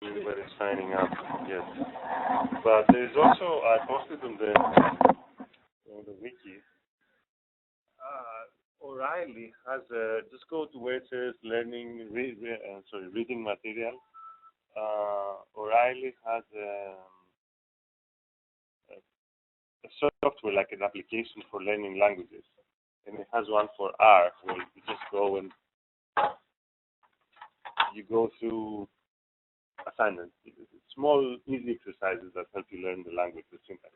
Everybody's signing up, yes. But there is also, I posted on the wiki, O'Reilly has just go to where it says reading material. O'Reilly has a software, like an application for learning languages. And it has one for R, where you just go and you go through assignments. Small, easy exercises that help you learn the language, the syntax.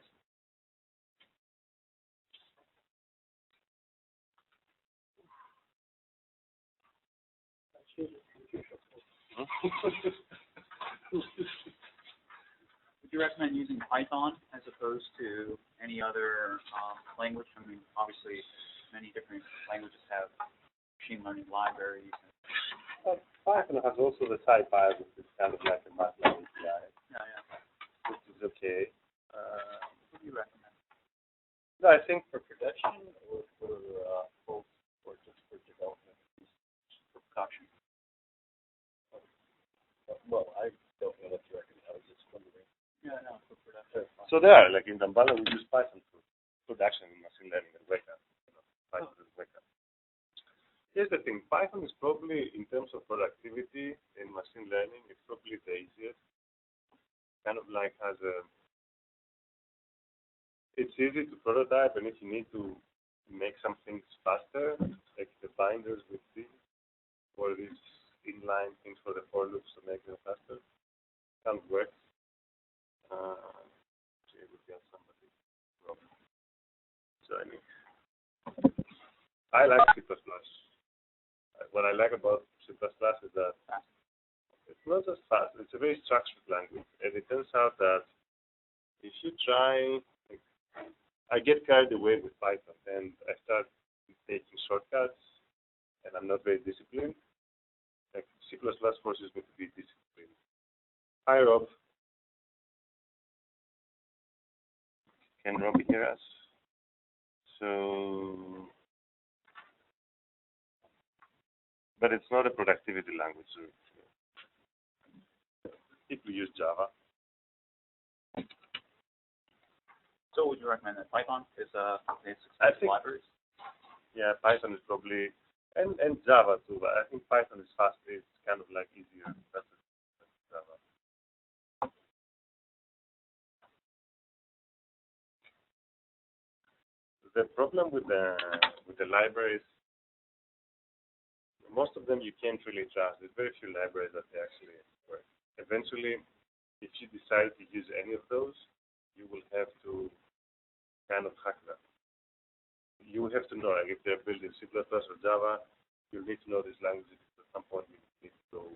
Would you recommend using Python as opposed to any other language? I mean, obviously, many different languages have machine learning libraries. Python has also the SciPy, which is kind of like a MATLAB API. Yeah. Which is okay. What do you recommend? No, I think for production or for just for development, for production. Well, I don't know what to recommend. I was just wondering. Yeah, no, for production. So there, like in Dambala, we use Python for production in machine learning and Weka. Python and Weka. Here's the thing, Python is probably, in terms of productivity in machine learning, it's probably the easiest. Kind of like it's easy to prototype, and if you need to make some things faster, like the binders with these, or these inline things for the for loops to make them faster, kind of works. We got somebody wrong. So anyway, I like C++. What I like about C++ is that it's not just fast, it's a very structured language. And it turns out that if you try, I get carried away with Python and I start taking shortcuts and I'm not very disciplined. Like C++ forces me to be disciplined. Hi Rob. Can Robbie hear us? So, but it's not a productivity language. So people use Java. So would you recommend that Python is a successful library? Yeah, Python is probably, and Java too, but I think Python is faster. It's kind of like easier. That's Java. The problem with the libraries, most of them you can't really trust. There's very few libraries that they actually work. Eventually, if you decide to use any of those, you will have to kind of hack them. You will have to know, like if they're built in C++ or Java, you'll need to know these languages. At some point, you need to go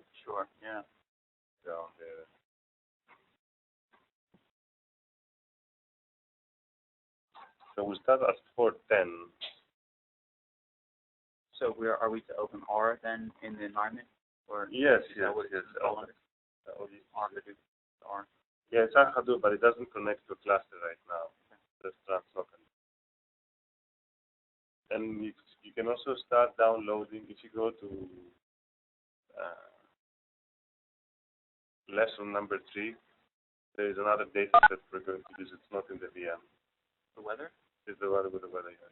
down there. So we'll start at 4:10. So are we to open R then in the environment? Or yes. R Hadoop. R. Yeah, it's on Hadoop, but it doesn't connect to a cluster right now. That's translocal. And you can also start downloading. If you go to lesson number 3, there is another data set we're going to use. It's not in the VM. The weather? It's the weather with the weather, yeah.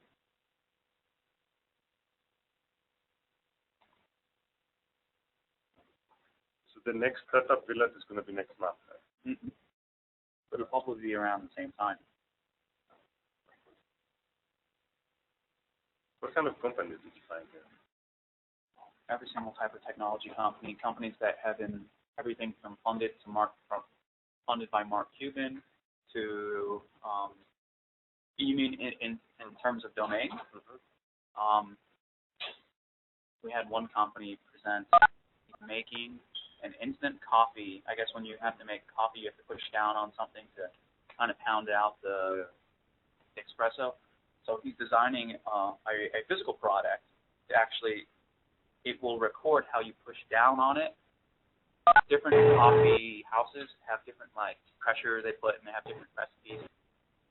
So the next startup village is going to be next month, right? Mm-hmm. But it'll probably be around the same time. What kind of companies did you find there? Every single type of technology company, companies that have been everything from funded by Mark Cuban to you mean in terms of domain? Mm-hmm. We had one company present making an instant coffee. I guess when you have to make coffee, you have to push down on something to kind of pound out the espresso. So he's designing a physical product to actually, it will record how you push down on it. Different coffee houses have different pressure they put, and they have different recipes.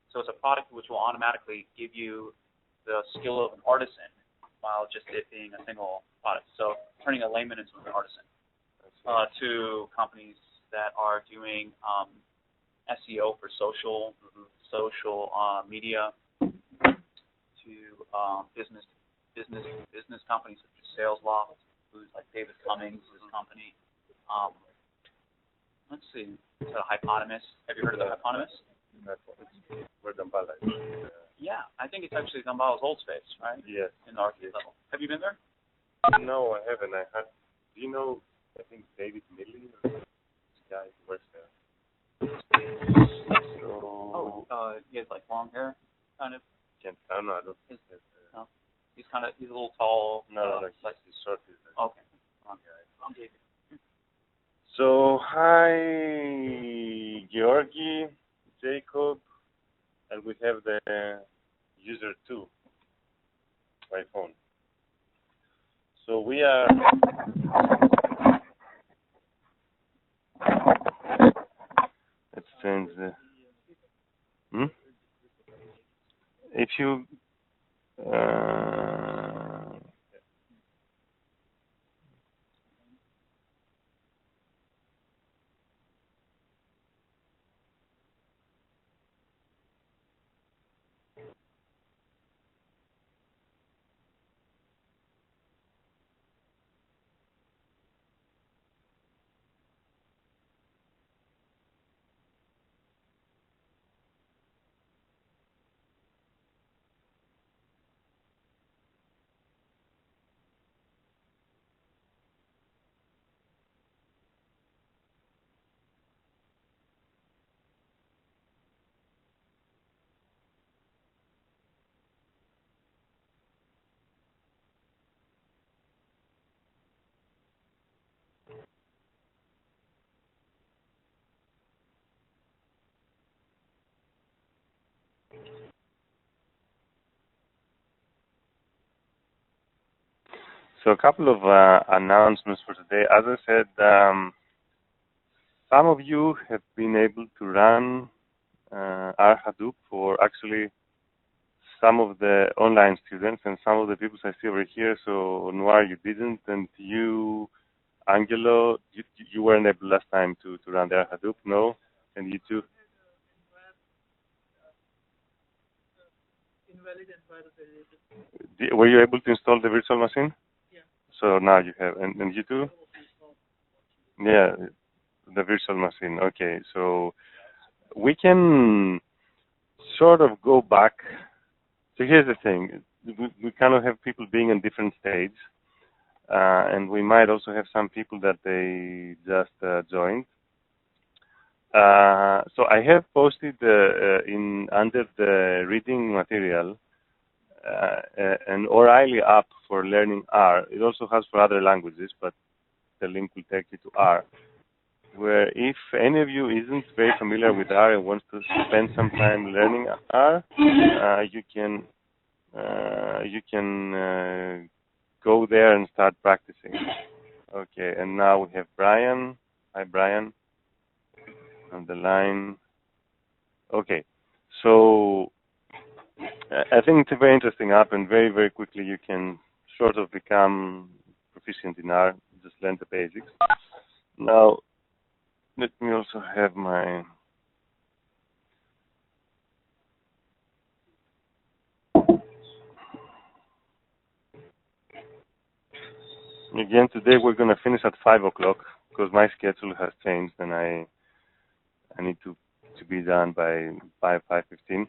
So it's a product which will automatically give you the skill of an artisan while just it being a single product. So turning a layman into an artisan. to companies that are doing SEO for social media, to business companies such as SalesLoft, who's like David Cummings' company. Let's see, Hypotenuse. Have you heard of the Hypotenuse? Where Dambala is. Yeah, I think it's actually Dambala's old space, right? Yes. In the arcade level. Have you been there? No, I haven't. Do you know, I think David Milley, or this guy who works there? So, he has like long hair, kind of. I don't know, I don't think No. He's a little tall. No, like he's short. Okay. I'm David. So, hi, Georgi, Jacob, and we have the user 2 by phone. So we are. Let's change the. If you. So a couple of announcements for today. As I said, some of you have been able to run our Hadoop for actually some of the online students and some of the people I see over here. So Noir, you didn't, and you, Angelo, you weren't able last time to run the Hadoop, no? And you too? Were you able to install the virtual machine? Yeah. So now you have, and you too? Yeah, the virtual machine. Okay, so we can sort of go back. So here's the thing. We kind of have people being in different stages. And we might also have some people that they just joined. So I have posted under the reading material an O'Reilly app for learning R. It also has for other languages, but the link will take you to R. Where if any of you isn't very familiar with R and wants to spend some time learning R, you can go there and start practicing. Okay, and now we have Brian. Hi, Brian. On the line. Okay, so I think it's a very interesting app, and very, very quickly you can sort of become proficient in R, just learn the basics. Now, let me also have my... Again, today we're going to finish at 5 o'clock because my schedule has changed and I need to be done by 5:15.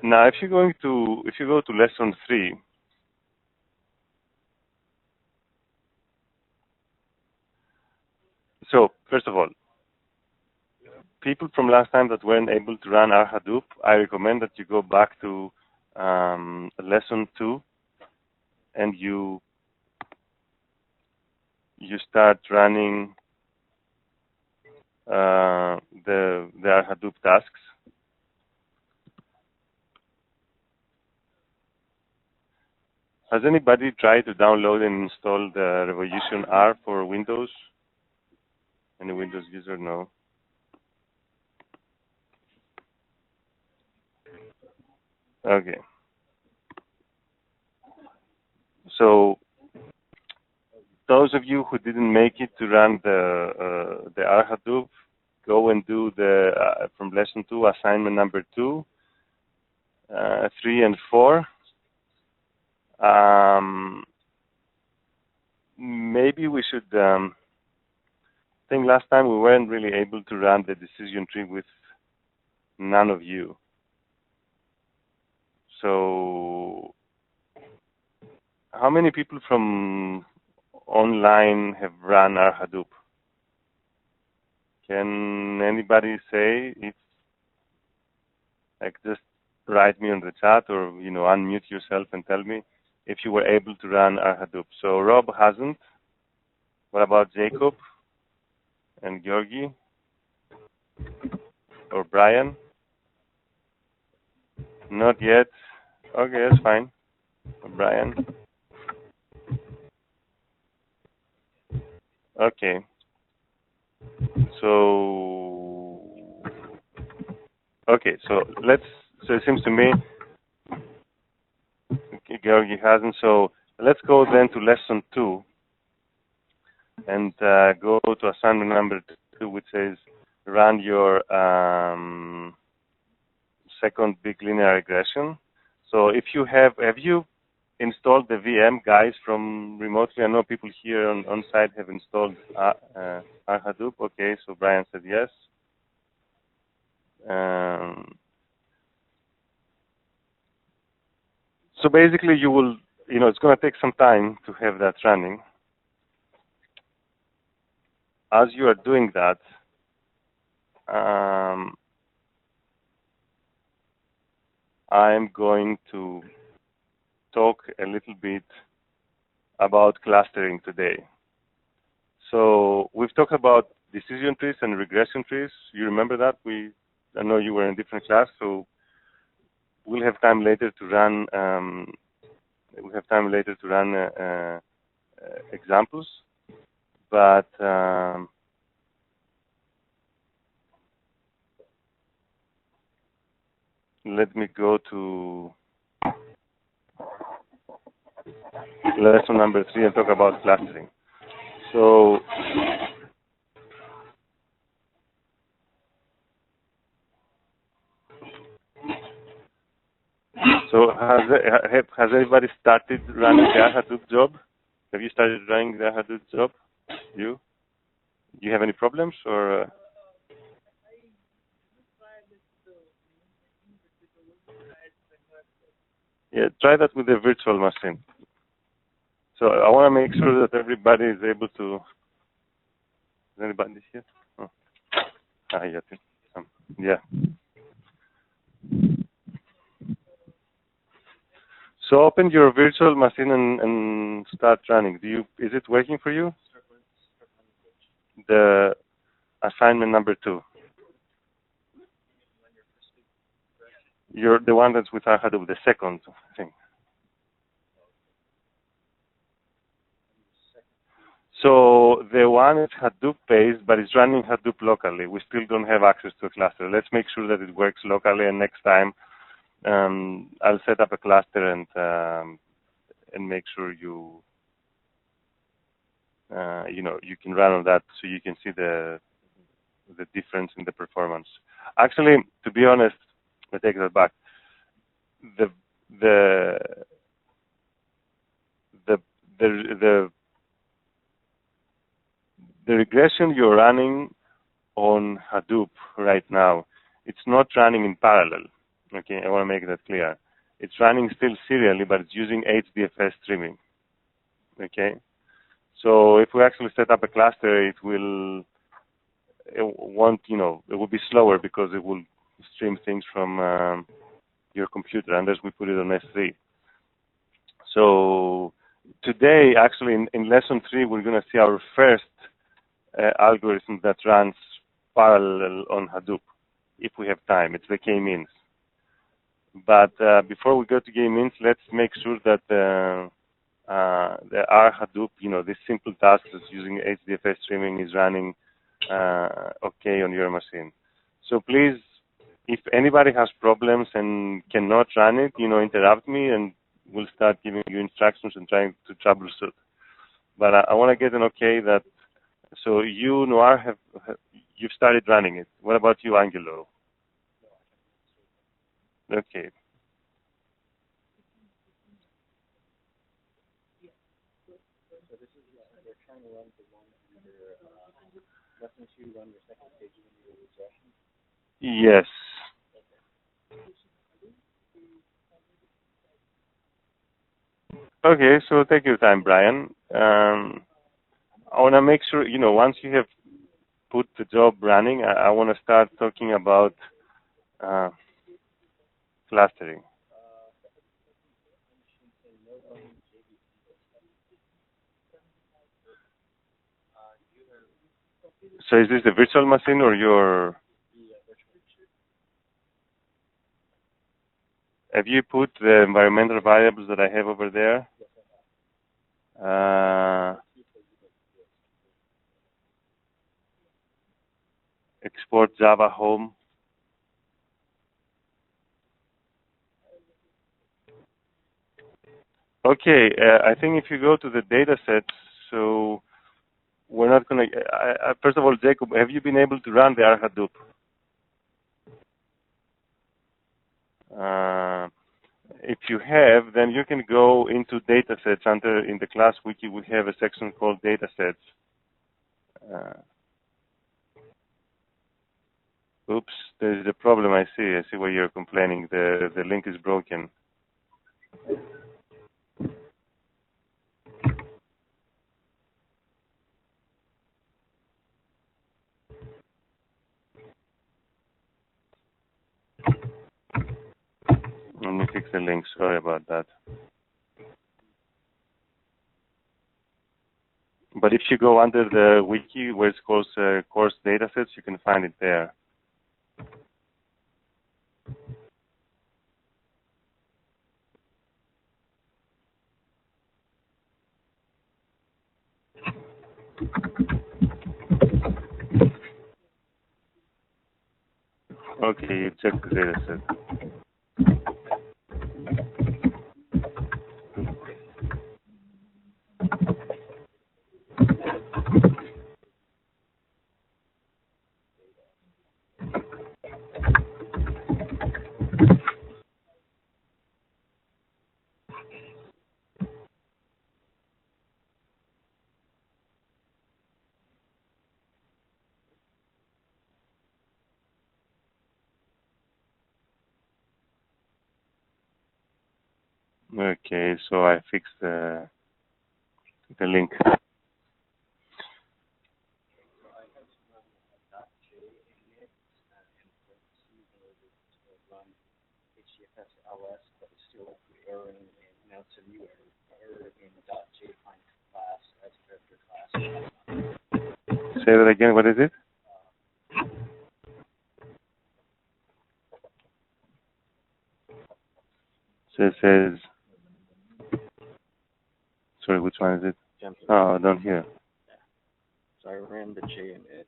Now, if you go to lesson 3, so first of all, people from last time that weren't able to run our Hadoop, I recommend that you go back to lesson 2 and you start running the Hadoop tasks. Has anybody tried to download and install the Revolution R for Windows? Any Windows user? No. Okay. So those of you who didn't make it to run the R Hadoop, go and do the from lesson 2 assignment number 2, 3 and 4. Maybe we should. I think last time we weren't really able to run the decision tree with none of you. So, how many people from online have run our Hadoop? Can anybody say if, like, just write me on the chat or, you know, unmute yourself and tell me if you were able to run our Hadoop. So Rob hasn't. What about Jacob and Georgi or Brian? Not yet. Okay, that's fine. Brian. Okay. So it seems to me, okay, Georgi hasn't. So let's go then to lesson 2 and go to assignment number 2, which says run your second big linear regression. So if you have you installed the VM, guys, from remotely? I know people here on site have installed our Hadoop. Okay, so Brian said yes. So basically you will, you know, it's going to take some time to have that running. As you are doing that, I'm going to talk a little bit about clustering today. So we've talked about decision trees and regression trees. You remember that? I know you were in a different class, so we'll have time later to run. Examples, but let me go to lesson number 3 and talk about clustering. So has everybody started running the Hadoop job? Have you started running the Hadoop job? You? Do you have any problems or? Yeah, try that with a virtual machine. So I want to make sure that everybody is able to. Is anybody here? Oh. Yeah. So open your virtual machine and start running. Is it working for you? The assignment number 2. You're the one that's with our Hadoop, the second thing. So the one is Hadoop based, but it's running Hadoop locally. We still don't have access to a cluster. Let's make sure that it works locally, and next time I'll set up a cluster and make sure you you can run on that, so you can see the difference in the performance. Actually, to be honest, I take that back. The regression you're running on Hadoop right now, it's not running in parallel. Okay, I want to make that clear. It's running still serially, but it's using HDFS streaming. Okay, so if we actually set up a cluster, it will be slower because it will stream things from your computer unless we put it on S3. So today, actually, in lesson 3, we're going to see our first algorithm that runs parallel on Hadoop, if we have time. It's the k-means. But before we go to k-means, let's make sure that the R Hadoop, this simple task that's using HDFS streaming is running okay on your machine. So please, if anybody has problems and cannot run it, interrupt me and we'll start giving you instructions and trying to troubleshoot. but I want to get an okay that. So you, Noir, you've started running it. What about you, Angelo? Okay. So this is they're trying to run the one under lesson 2 run your second stage of your regression. Yes. Okay, so take your time, Brian. I want to make sure, once you have put the job running, I want to start talking about clustering. So is this the virtual machine or your... Have you put the environmental variables that I have over there? Export Java home. Okay, I think if you go to the data sets, so we're not going to... first of all, Jacob, have you been able to run the R Hadoop? If you have, then you can go into datasets. In the class wiki, we have a section called datasets. Oops, there's a problem. I see why you're complaining. The link is broken. Let me fix the link. Sorry about that. But if you go under the wiki where it's called course datasets, you can find it there. Okay, you check the dataset. Okay, so I fixed the link. LS, but it's still erroring, and now it's a new error in .j find class as character class. Say that again. What is it? So it says. Sorry, which one is it? Oh, I don't hear. Yeah. So I ran the J in it. It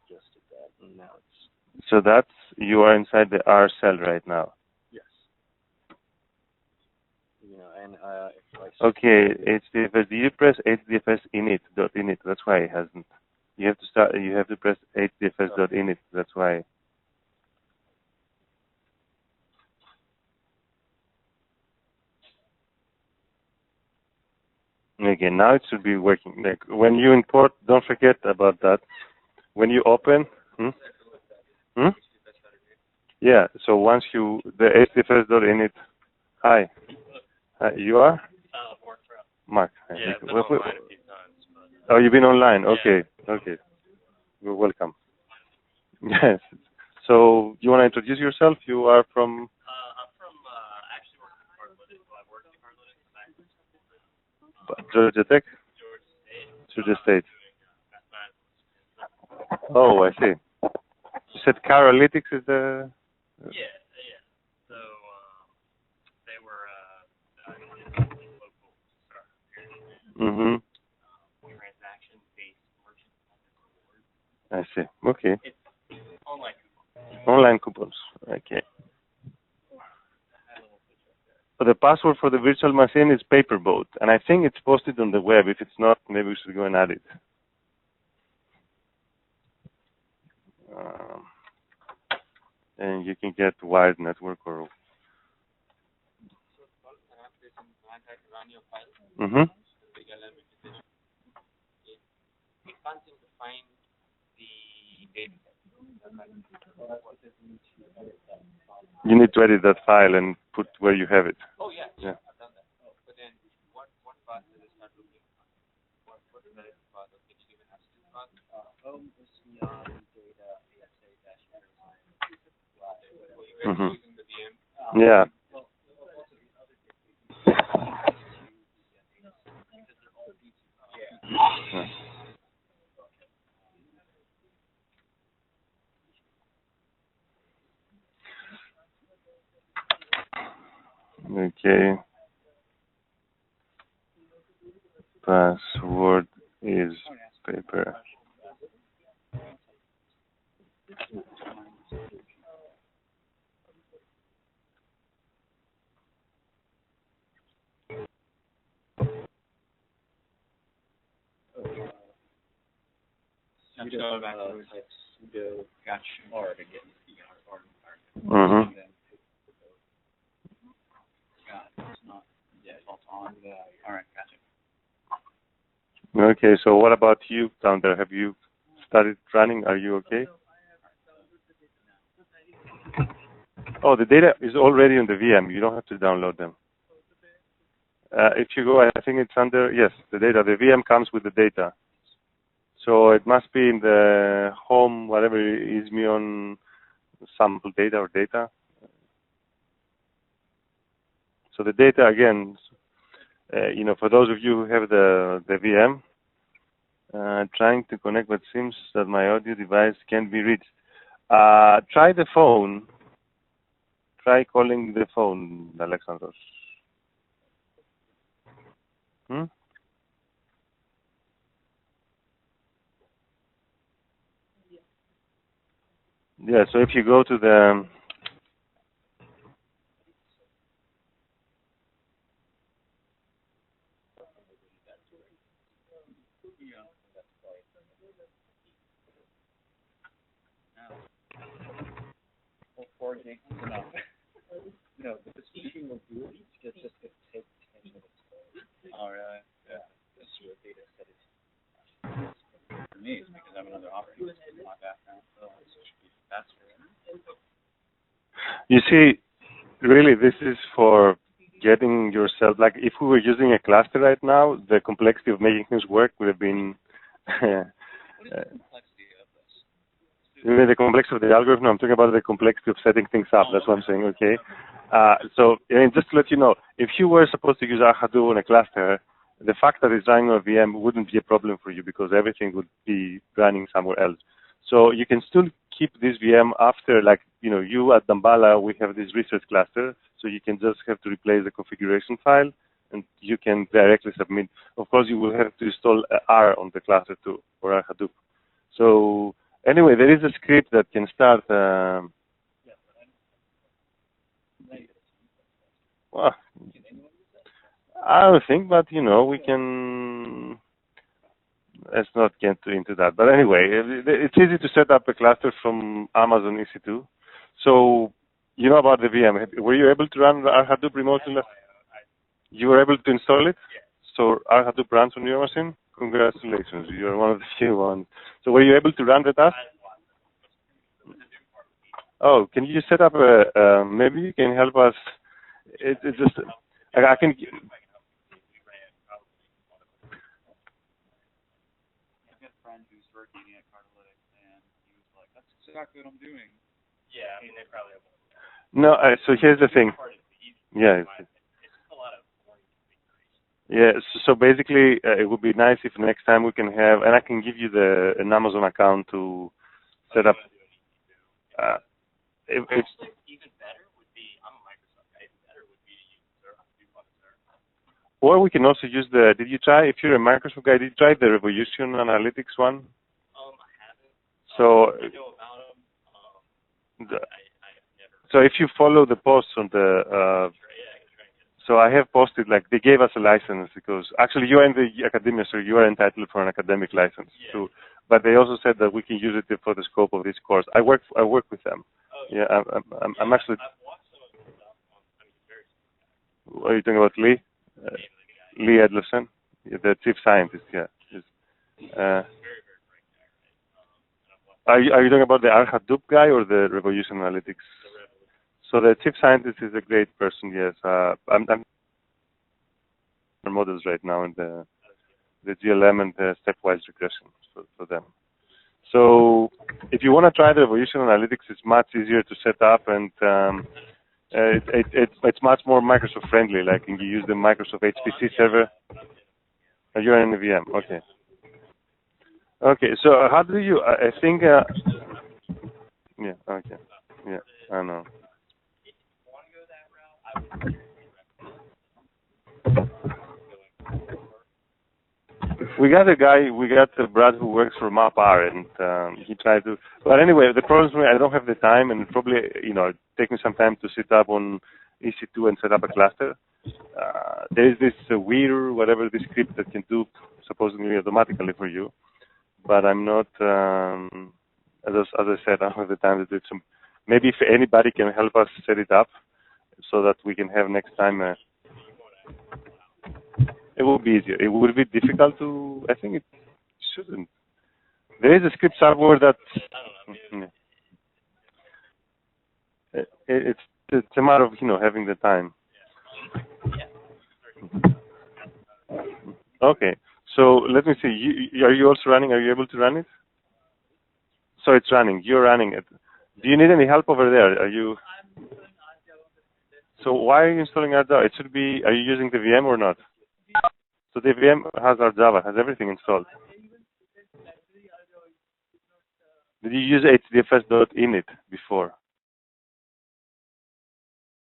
suggested that, and now it's. So that's you are inside the R cell right now. Yes. And if I. Okay, HDFS. Do you press HDFS init.init? That's why it hasn't. You have to start. You have to press HDFS.init. That's why. Again, now it should be working. Like when you import, don't forget about that. When you open, yeah. So once the HDFS.init. Hi. You are? Mark. Yeah, I've been online a few times. Oh, you've been online. Okay. Yeah. Okay. You're welcome. Yes. So you want to introduce yourself? You are from? I'm from actually working in Cardlogic. I work in Cardlogic. Georgia Tech? Georgia State. Oh, I see. You said Caralytics is the... Yeah. So they were local startup transaction-based merchant rewards. I see. Okay. It's online coupons. Online coupons. Okay. the password for the virtual machine is paperboat, and I think it's posted on the web. If it's not, maybe we should go and add it. And you can get wired network or. Mm-hmm. You need to edit that file and put where you have it. Oh yeah, yeah. I've done that. Oh, but then what class does it start looking at? What is that class? It even has two classes. Home is beyond data ASA-line. Mm-hmm. Using the VM. Yeah. Okay. Password is paper. Sudo gotcha R to get the R environment. Mm-hmm. It's not yet on the. All right, gotcha. Okay, so what about you down there? Have you started running? Are you okay? Oh, the data is already on the VM. You don't have to download them. If you go, I think it's under, yes, the data. The VM comes with the data. So it must be in the home, whatever ISMION sample data or data. So the data, again, for those of you who have the VM, trying to connect, but seems that my audio device can't be reached. Try the phone. Try calling the phone, Alexandros. Yeah, so if you go to the Four gigs is enough. No, the speaking will do it. It's just going to take 10 minutes. Oh really? Yeah. This is what data set is. For me, it's because I have another operating system in my background, so it should be faster. You see, really, this is for getting yourself, like if we were using a cluster right now, the complexity of making things work would have been, the complexity of the algorithm. I'm talking about the complexity of setting things up. That's what I'm saying, okay? So just to let you know, if you were supposed to use our Hadoop on a cluster, the fact that it's running on a VM wouldn't be a problem for you because everything would be running somewhere else. So you can still keep this VM after, like, you at Dambala, we have this research cluster, so you can just have to replace the configuration file, and you can directly submit. Of course, you will have to install R on the cluster too, or R Hadoop. So anyway, there is a script that can start. Well, I don't think, but we can. Let's not get into that. But anyway, it's easy to set up a cluster from Amazon EC2. So you know about the VM. Were you able to run R Hadoop remotely? You were able to install it? So R Hadoop runs on your machine? Congratulations. You're one of the few ones. So were you able to run the task? Oh, can you set up maybe you can help us. It's just, I can. Working at Cardalytics, and he was like, "That's exactly what I'm doing." Yeah, I mean they probably have. No, so here's the thing. Yeah. It's a lot of yeah. So basically, it would be nice if next time we can have, and I can give you an Amazon account to set up. If even better would be, I'm a Microsoft guy. Even better would be to use Hadoop on Azure. Or we can also use the. Did you try? If you're a Microsoft guy, did you try the Revolution Analytics one? I haven't. So, I know about them. I never. So if you follow the posts on the, So I have posted, like, they gave us a license because actually you are in the academia, so you are entitled for an academic license too. But they also said that we can use it for the scope of this course. I work with them. Yeah, I'm actually. Are you talking about Lee? Lee Edlerson, the chief scientist. Yeah. Are you talking about the Hadoop guy or the Revolution Analytics? So the chief scientist is a great person. Yes, I'm models right now in the GLM and the stepwise regression for them. So if you want to try the Revolution Analytics, it's much easier to set up, and it's much more Microsoft friendly. Like you use the Microsoft HPC server. You're in the VM. Okay. Okay. So how do you? I think. Yeah. Okay. Yeah. I know. We got Brad who works for MapR, and he tried to. But anyway, the problem is I don't have the time, and probably take me some time to sit up on EC2 and set up a cluster. There is this weird whatever this script that can do supposedly automatically for you, but I'm not. As I said, I don't have the time to do it. Maybe if anybody can help us set it up, so that we can have next time. It will be easier. It would be difficult to. I think it shouldn't. There is a script somewhere that. It's a matter of having the time. Okay. So let me see. Are you also running? Are you able to run it? So it's running. You're running it. Do you need any help over there? Are you? So why are you installing RJava? It should be. Are you using the VM or not? So the VM has RJava, has everything installed. Did you use hdfs.init before?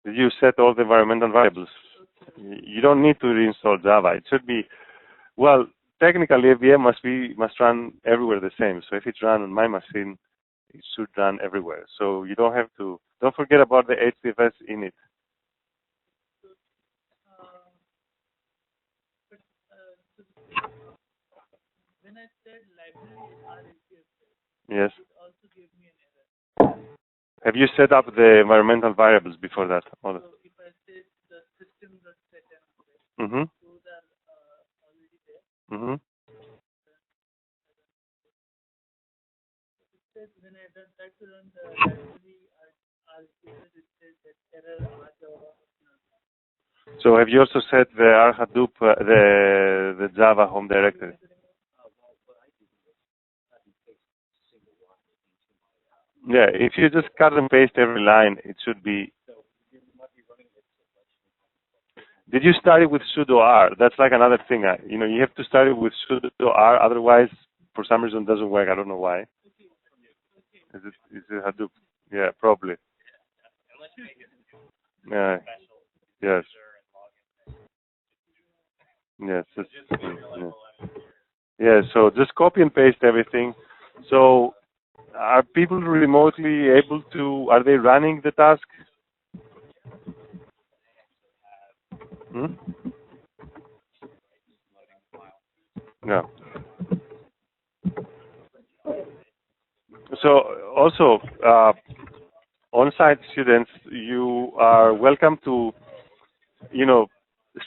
Did you set all the environmental variables? You don't need to reinstall Java. It should be, well, technically a VM must run everywhere the same. So if it's run on my machine, it should run everywhere. So you don't have to, don't forget about the hdfs init. When I said library RHS, yes. it also gave me an error. Have you set up the environmental variables before that? So if I say the system.set and those are already there. It says when I try to run the library RHS, it says that error RJava. So have you also set the Hadoop, the Java home directory? Yeah, if you just cut and paste every line, it should be. Did you start it with sudo r? That's like another thing. You have to start it with sudo r, otherwise, for some reason, it doesn't work. I don't know why. Is it Hadoop? Yeah, probably. Yeah. Yes. Yes. Yeah. So just copy and paste everything. So are people remotely able to? Are they running the task? Yeah. So also, on-site students, you are welcome to,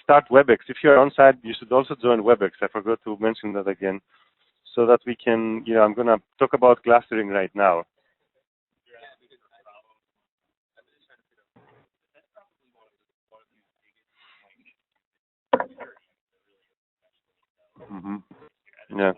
start Webex. If you're on-site, you should also join Webex. I forgot to mention that again, so that we can, I'm going to talk about clustering right now. Yeah.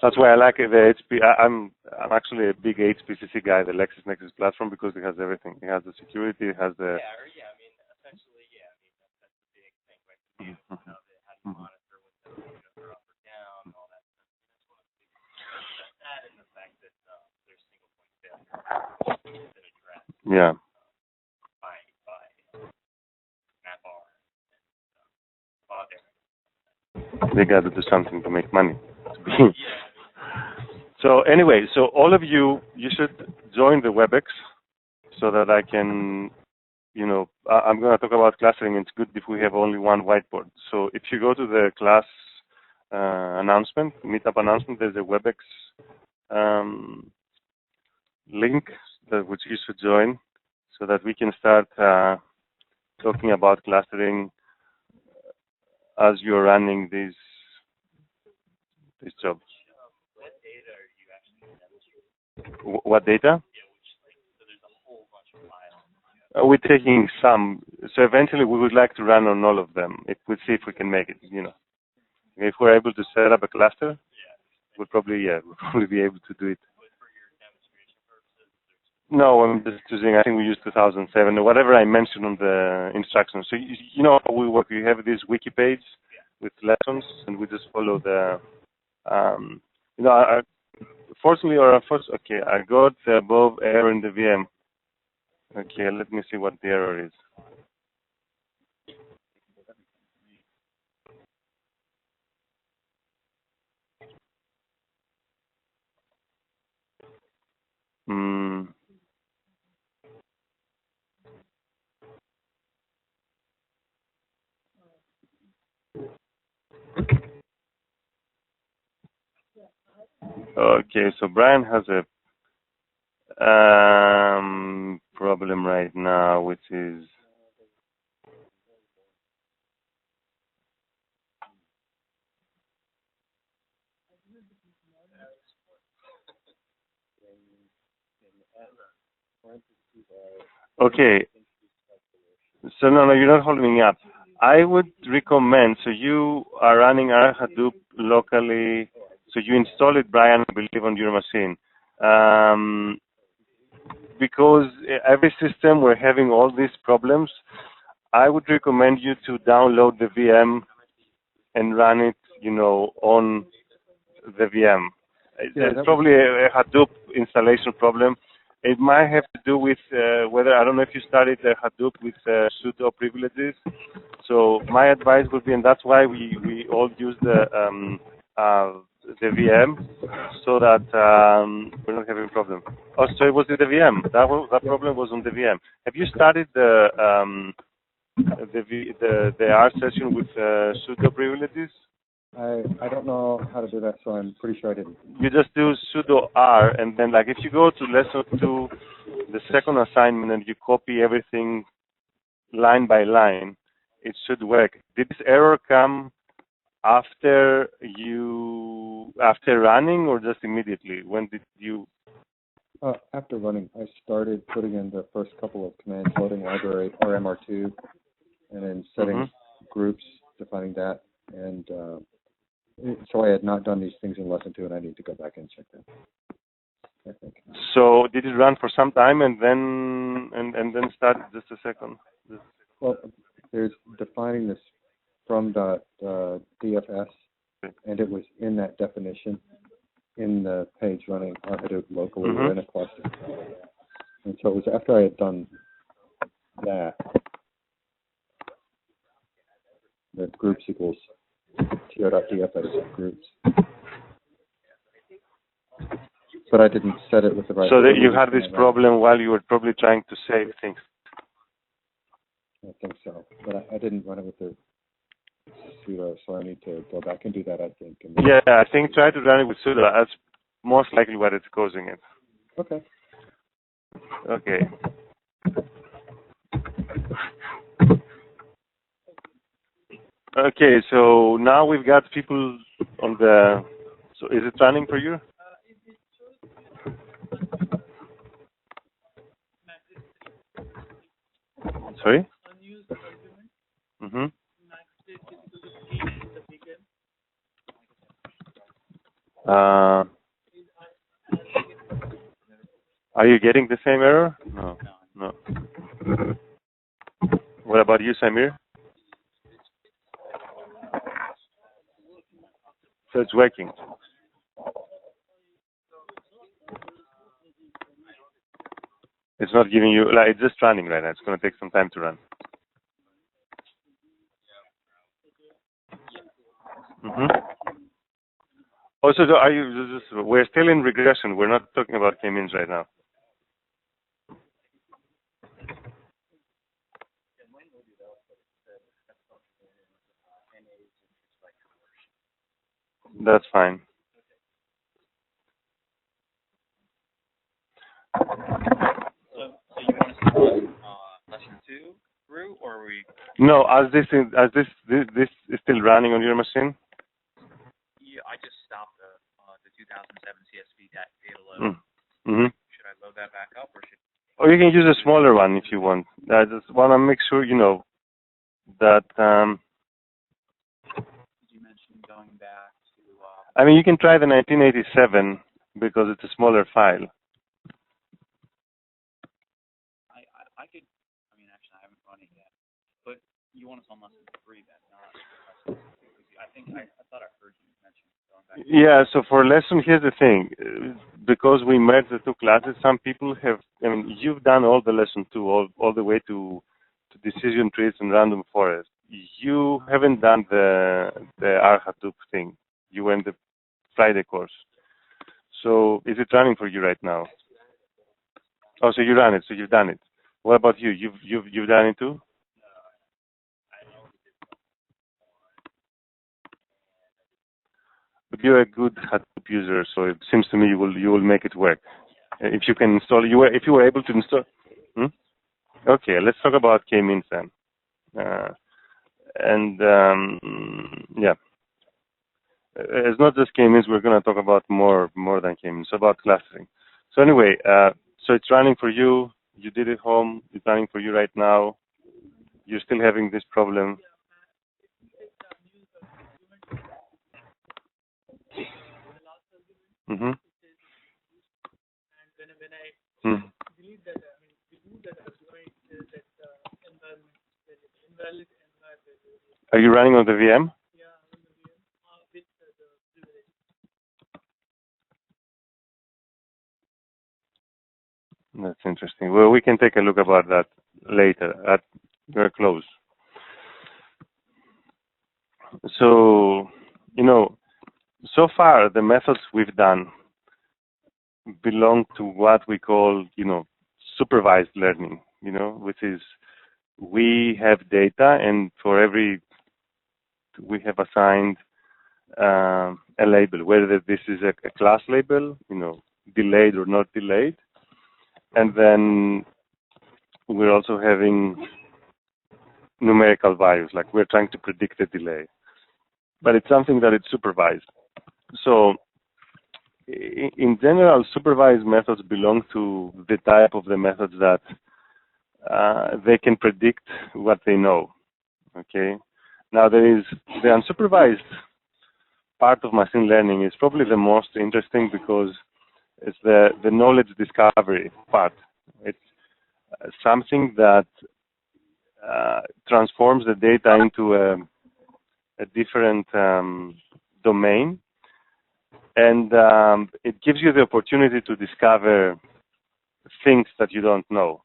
That's why I like the HP. I'm actually a big HPCC guy, the LexisNexis platform, because it has everything. It has the security, it has the. Essentially, that's the big thing, right? How do you monitor when things are up or down, all that stuff. That's one of the big things. That and the fact that there's single point failure has been addressed. Yeah. By MapR and Father. They got to do something to make money. So anyway, so all of you should join the Webex. so that I can, you know, I'm going to talk about clustering. It's good if we have only one whiteboard. So if you go to the class announcement, meetup announcement, there's a Webex link which you should join so that we can start talking about clustering as you're running these jobs. What data are you actually demonstrating? What data? Yeah, so there's a whole bunch of files. We're taking some. So eventually we would like to run on all of them. We'll see if we can make it, you know. If we're able to set up a cluster, we'll probably be able to do it. But for your demonstration purposes, no, I'm just choosing, I think we used 2007 or whatever I mentioned on the instructions. So you know how we work. We have this wiki page with lessons, and we just follow the, you know, fortunately or unfortunately, okay, I got the above error in the VM. Okay, let me see what the error is. Okay, so Brian has a problem right now, which is okay. So no, you're not holding me up. I would recommend, so you are running our Hadoop locally, so you install it, Brian, I believe, on your machine. Because every system we're having all these problems, I would recommend you to download the VM and run it, you know, on the VM. It's probably a Hadoop installation problem. It might have to do with whether, I don't know if you started Hadoop with sudo privileges. So my advice would be, and that's why we all use the VM, so that we're not having a problem. Oh, so it was the VM. That problem was on the VM. Have you started the R session with sudo privileges? I don't know how to do that, so I'm pretty sure I didn't. You just do sudo R, and then, like, if you go to lesson 2, the second assignment, and you copy everything line by line, it should work. Did this error come after running, or just immediately? When did you? After running, I started putting in the first couple of commands, loading library RMR2, and then setting groups, defining that, and so I had not done these things in lesson 2, and I need to go back and check them, I think. So did it run for some time and then start? Just a second. Well, there's defining this from DFS, and it was in that definition in the page running on Hadoop locally or in a cluster. And so it was after I had done that, the groups equals tr.dfs groups. But I didn't set it with the right. So that you had this problem while you were probably trying to save things. I think so, but I didn't run it with the sudo, so I need to go back and do that, I think. Yeah, I think try to run it with sudo. That's most likely what it's causing it. Okay. Okay. Okay, so now we've got people on the. So is it running for you? Sorry? Unused argument. Max state is equal to 3 in the begin. Are you getting the same error? No. What about you, Samir? So it's working. It's not giving you, like, it's just running right now. It's going to take some time to run. Also, we're still in regression. We're not talking about k-means right now. That's fine. So you want us to run lesson 2 through, or are we? No, as this is still running on your machine. Yeah, I just stopped the 2007 CSV data load. Mm-hmm. Should I load that back up, or should? Or you can use a smaller one if you want. I just want to make sure you know that. You mentioned going back to. I mean, you can try the 1987 because it's a smaller file. I could. I mean, actually, I haven't run it yet. But you want us on lesson 3 then, not lesson 2? I thought I heard you mention going back. Yeah. So for lesson, here's the thing. Because we merged the two classes, some people have. I mean, you've done all the lesson 2, all the way to decision trees and random forest. You haven't done the R Hadoop thing. You were in the Friday course. So is it running for you right now? Oh, so you ran it. So you've done it. What about you? You've done it too? But you're a good Hadoop user, so it seems to me you will make it work. If you can install, if you were able to install. Okay, let's talk about k-means then. Yeah, it's not just k-means. We're going to talk about more than k-means, about clustering. So anyway, so it's running for you. You did it home. It's running for you right now. You're still having this problem. Mm-hmm. And when I delete that, remove that argument, that environment invalid environment. Are you running on the VM? Yeah, on the VM with the privilege. That's interesting. Well, we can take a look about that later. We're close. So, so far the methods we've done belong to what we call, supervised learning, which is we have data, and for every we have assigned a label, whether this is a class label, delayed or not delayed. And then we're also having numerical values, like we're trying to predict the delay. But it's something that it's supervised. So in general, supervised methods belong to the type of the methods that they can predict what they know. Okay. Now there is the unsupervised part of machine learning is probably the most interesting because it's the knowledge discovery part. It's something that transforms the data into a different domain, and it gives you the opportunity to discover things that you don't know.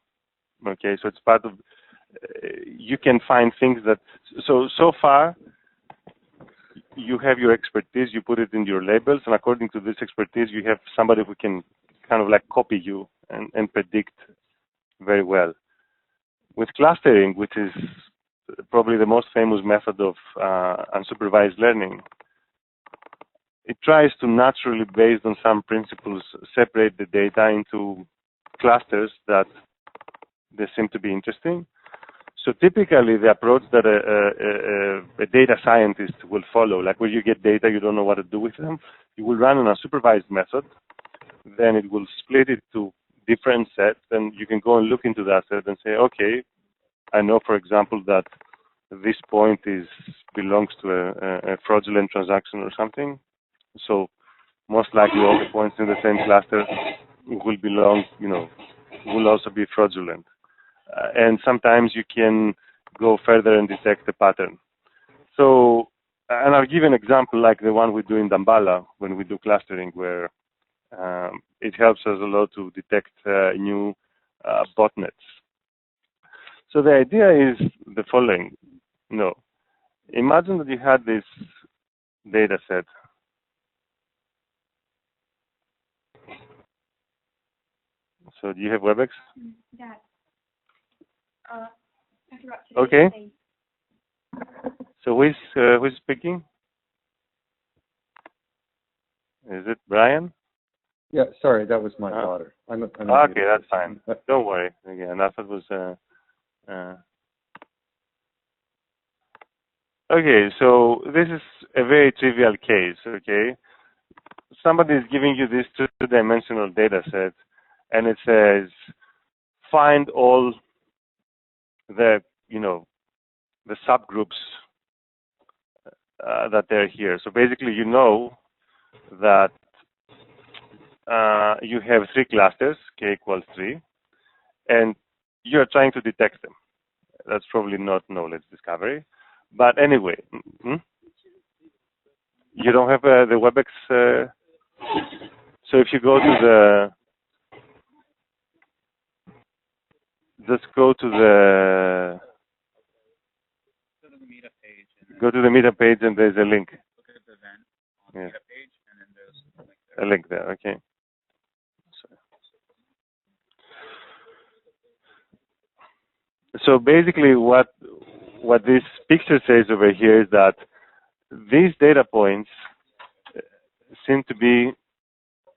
Okay, so it's part of, you can find things that, so far, you have your expertise, you put it in your labels, and according to this expertise, you have somebody who can kind of like copy you and predict very well. With clustering, which is probably the most famous method of unsupervised learning, it tries to naturally, based on some principles, separate the data into clusters that they seem to be interesting. So typically, the approach that a data scientist will follow, like where you get data, you don't know what to do with them, you will run an unsupervised method, then it will split it to different sets, and you can go and look into that set and say, okay, I know, for example, that this point belongs to a fraudulent transaction or something. So most likely all the points in the same cluster will belong, will also be fraudulent. And sometimes you can go further and detect the pattern. So, and I'll give an example like the one we do in Damballa when we do clustering, where it helps us a lot to detect new botnets. So the idea is the following. Imagine that you had this data set. So do you have Webex? Yeah. Okay. So who's speaking? Is it Brian? Yeah, sorry, that was my daughter. I'm okay, that's fine. Don't worry. Again, I thought it was. Okay, so this is a very trivial case. Okay, somebody is giving you this two-dimensional data set, and it says find all the the subgroups that they're here. So basically, you know that you have 3 clusters, k equals 3, and you're trying to detect them. That's probably not knowledge discovery. But anyway, you don't have the Webex. So if you go to the, just go to the, go to the meetup page and there's a link. Look at the event on the meetup page, and then there's a link there. Okay. So basically, what this picture says over here is that these data points seem to be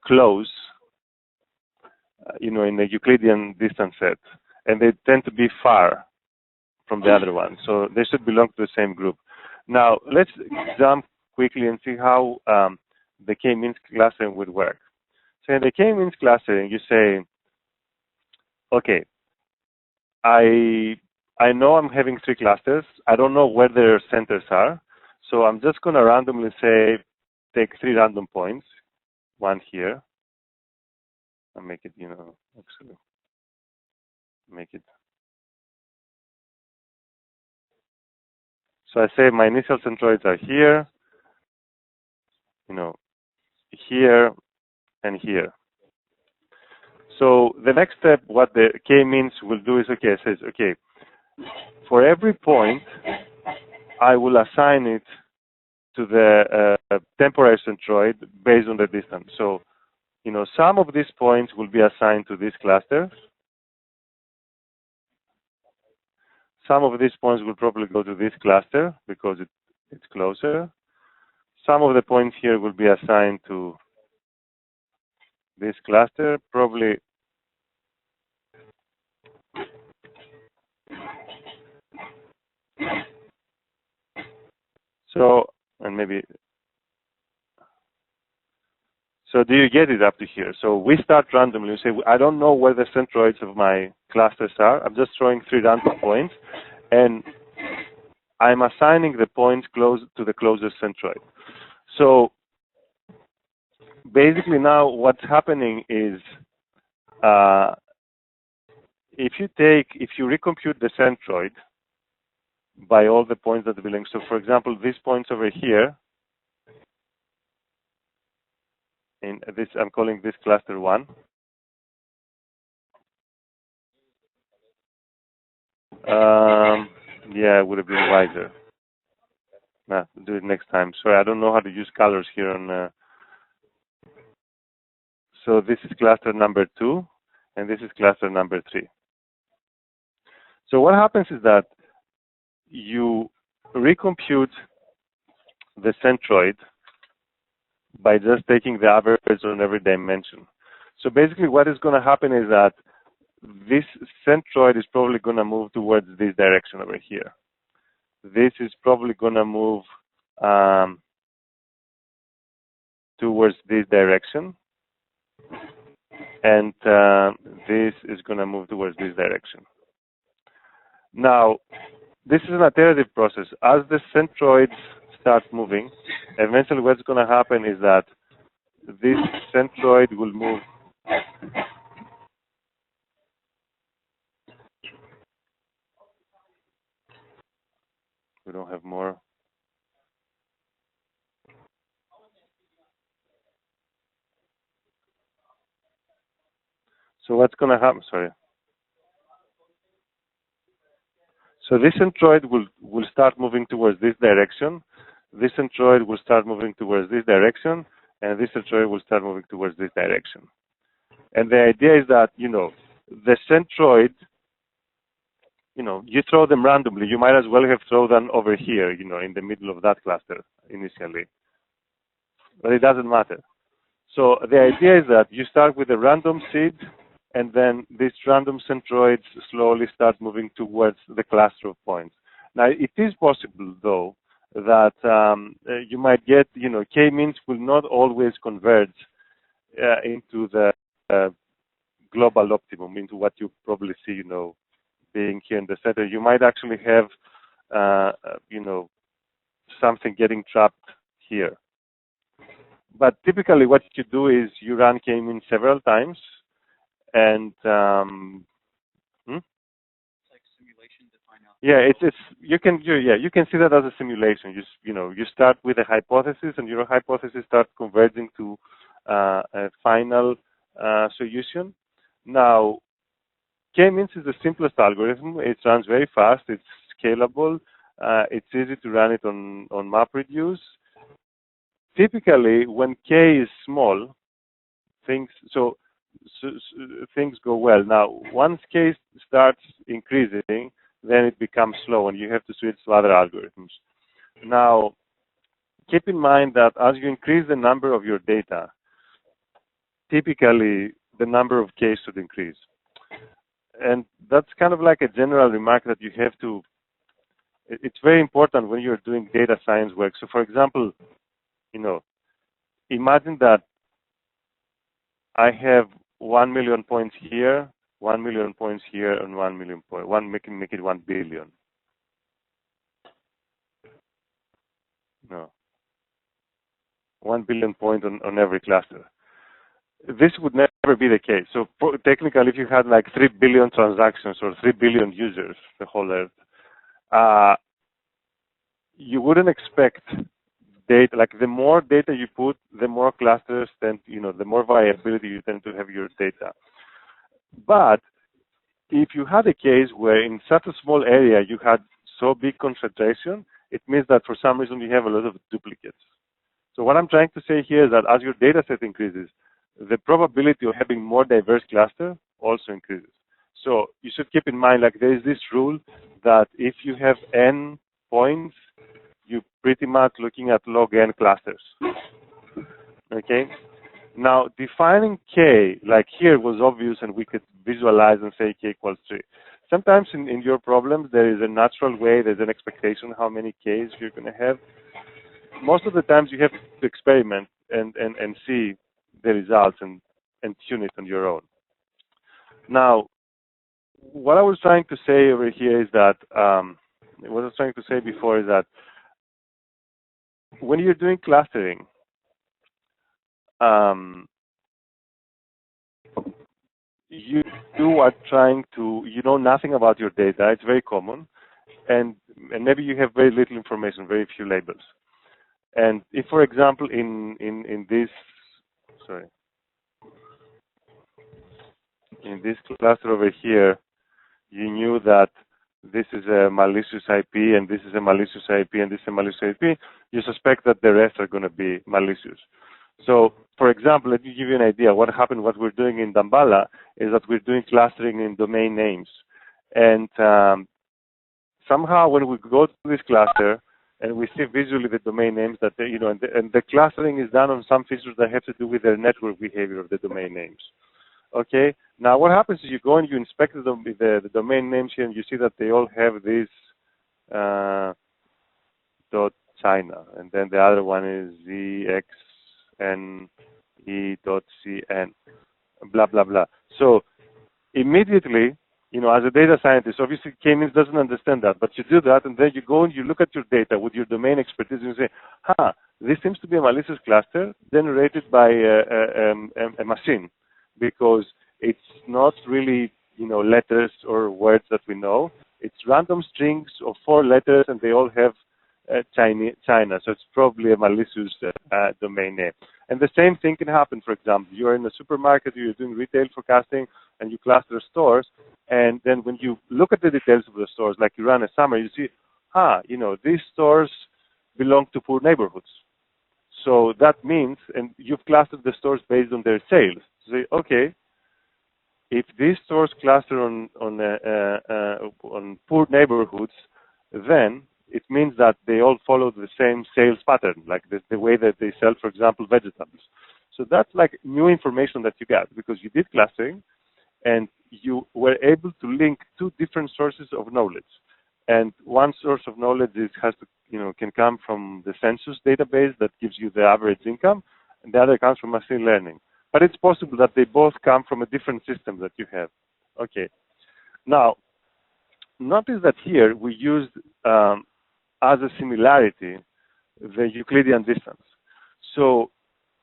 close, in the Euclidean distance set, and they tend to be far from the other one. So they should belong to the same group. Now, let's jump quickly and see how the k-means clustering would work. So in the k-means clustering, you say, okay, I know I'm having 3 clusters. I don't know where their centers are. So I'm just going to randomly say, take 3 random points, 1 here. I'll make it, actually, make it. So I say my initial centroids are here, here and here. So the next step, what the k-means will do is, okay, it says, okay, for every point, I will assign it to the temporary centroid based on the distance. So, some of these points will be assigned to this cluster. Some of these points will probably go to this cluster because it's closer. Some of the points here will be assigned to this cluster, probably. So, and maybe, so do you get it up to here? So we start randomly. We say, I don't know where the centroids of my clusters are. I'm just throwing 3 random points, and I'm assigning the points close to the closest centroid. So basically now what's happening is, if you recompute the centroid by all the points that belong. So for example, these points over here, in this, I'm calling this cluster 1. Yeah, it would have been wiser. Nah, do it next time. Sorry, I don't know how to use colors here on. So this is cluster number 2, and this is cluster number 3. So what happens is that you recompute the centroid by just taking the average on every dimension. So basically what is going to happen is that this centroid is probably going to move towards this direction over here. This is probably going to move towards this direction. And this is going to move towards this direction. Now, this is an iterative process. As the centroids start moving, eventually what's going to happen is that this centroid will move we don't have more. So what's going to happen? Sorry. So this centroid will start moving towards this direction. This centroid will start moving towards this direction, and this centroid will start moving towards this direction. And the idea is that, the centroid, you throw them randomly. You might as well have thrown them over here, in the middle of that cluster initially. But it doesn't matter. So the idea is that you start with a random seed, and then these random centroids slowly start moving towards the cluster of points. Now, it is possible, though, that you might get, k-means will not always converge into the global optimum, into what you probably see, being here in the center. You might actually have, something getting trapped here. But typically what you do is you run k-means several times, and It's like simulation to find out. yeah, you can see that as a simulation. You start with a hypothesis, and your hypothesis starts converging to a final solution. Now, k-means is the simplest algorithm. It runs very fast. It's scalable. It's easy to run it on MapReduce. Typically, when k is small, things go well. Now, once k starts increasing, then it becomes slow, and you have to switch to other algorithms. Now, keep in mind that as you increase the number of your data, typically the number of k's should increase. And that's kind of like a general remark that you have to, it's very important when you're doing data science work. So, for example, imagine that I have 1 million points here, 1 million points here, and 1 million points. Make it 1 billion. No. 1 billion points on every cluster. This would never be the case. So technically, if you had like 3 billion transactions or 3 billion users, the whole Earth, you wouldn't expect data, like the more data you put, the more clusters tend, the more variability you tend to have your data. But if you had a case where in such a small area you had so big concentration, it means that for some reason you have a lot of duplicates. So what I'm trying to say here is that as your data set increases, the probability of having more diverse cluster also increases. So you should keep in mind, like there is this rule that if you have n points, you're pretty much looking at log n clusters. Okay? Now, defining k, like here was obvious and we could visualize and say k equals 3. Sometimes in your problems, there is a natural way, there's an expectation how many k's you're going to have. Most of the times you have to experiment and see the results and tune it on your own. Now, what I was trying to say over here is that, what I was trying to say before is that when you're doing clustering, you are trying to, you know nothing about your data. It's very common. And maybe you have very little information, very few labels. And if, for example, in this cluster over here, you knew that this is a malicious IP, and this is a malicious IP, and this is a malicious IP, you suspect that the rest are going to be malicious. So, for example, let me give you an idea. What happened, what we're doing in Damballa is that we're doing clustering in domain names. And somehow when we go to this cluster and we see visually the domain names that, and the clustering is done on some features that have to do with the network behavior of the domain names. Okay. Now, what happens is you go and you inspect the domain names here, and you see that they all have this .China, and then the other one is ZXNE.CN, blah blah blah. So immediately, as a data scientist, obviously k-means doesn't understand that, but you do that, and then you go and you look at your data with your domain expertise, and you say, this seems to be a malicious cluster generated by a machine, because it's not really, letters or words that we know. It's random strings of 4 letters, and they all have China, so it's probably a malicious domain name. And the same thing can happen. For example, you're in a supermarket, you're doing retail forecasting, and you cluster stores, and then when you look at the details of the stores, like you run a summary, you see, these stores belong to poor neighborhoods. So that means, and you've clustered the stores based on their sales. So say, okay, if these stores cluster on poor neighborhoods, then it means that they all follow the same sales pattern, like the way that they sell, for example, vegetables. So that's like new information that you got because you did clustering and you were able to link two different sources of knowledge. And one source of knowledge can come from the census database that gives you the average income, and the other comes from machine learning. But it's possible that they both come from a different system that you have. Okay. Now, notice that here we used as a similarity the Euclidean distance. So,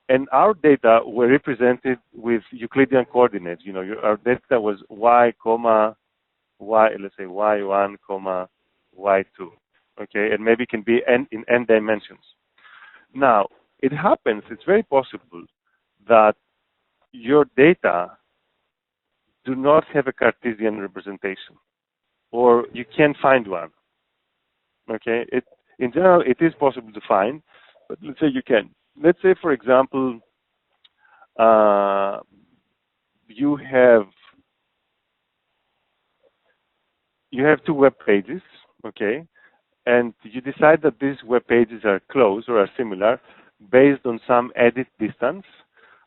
and our data were represented with Euclidean coordinates. Our data was y, let's say y1, y2. Okay, and maybe it can be in n dimensions. Now, it happens, it's very possible that your data do not have a Cartesian representation, or you can't find one. Okay, in general, it is possible to find, but let's say you can. Let's say, for example, you have two web pages, okay, and you decide that these web pages are close or are similar based on some edit distance,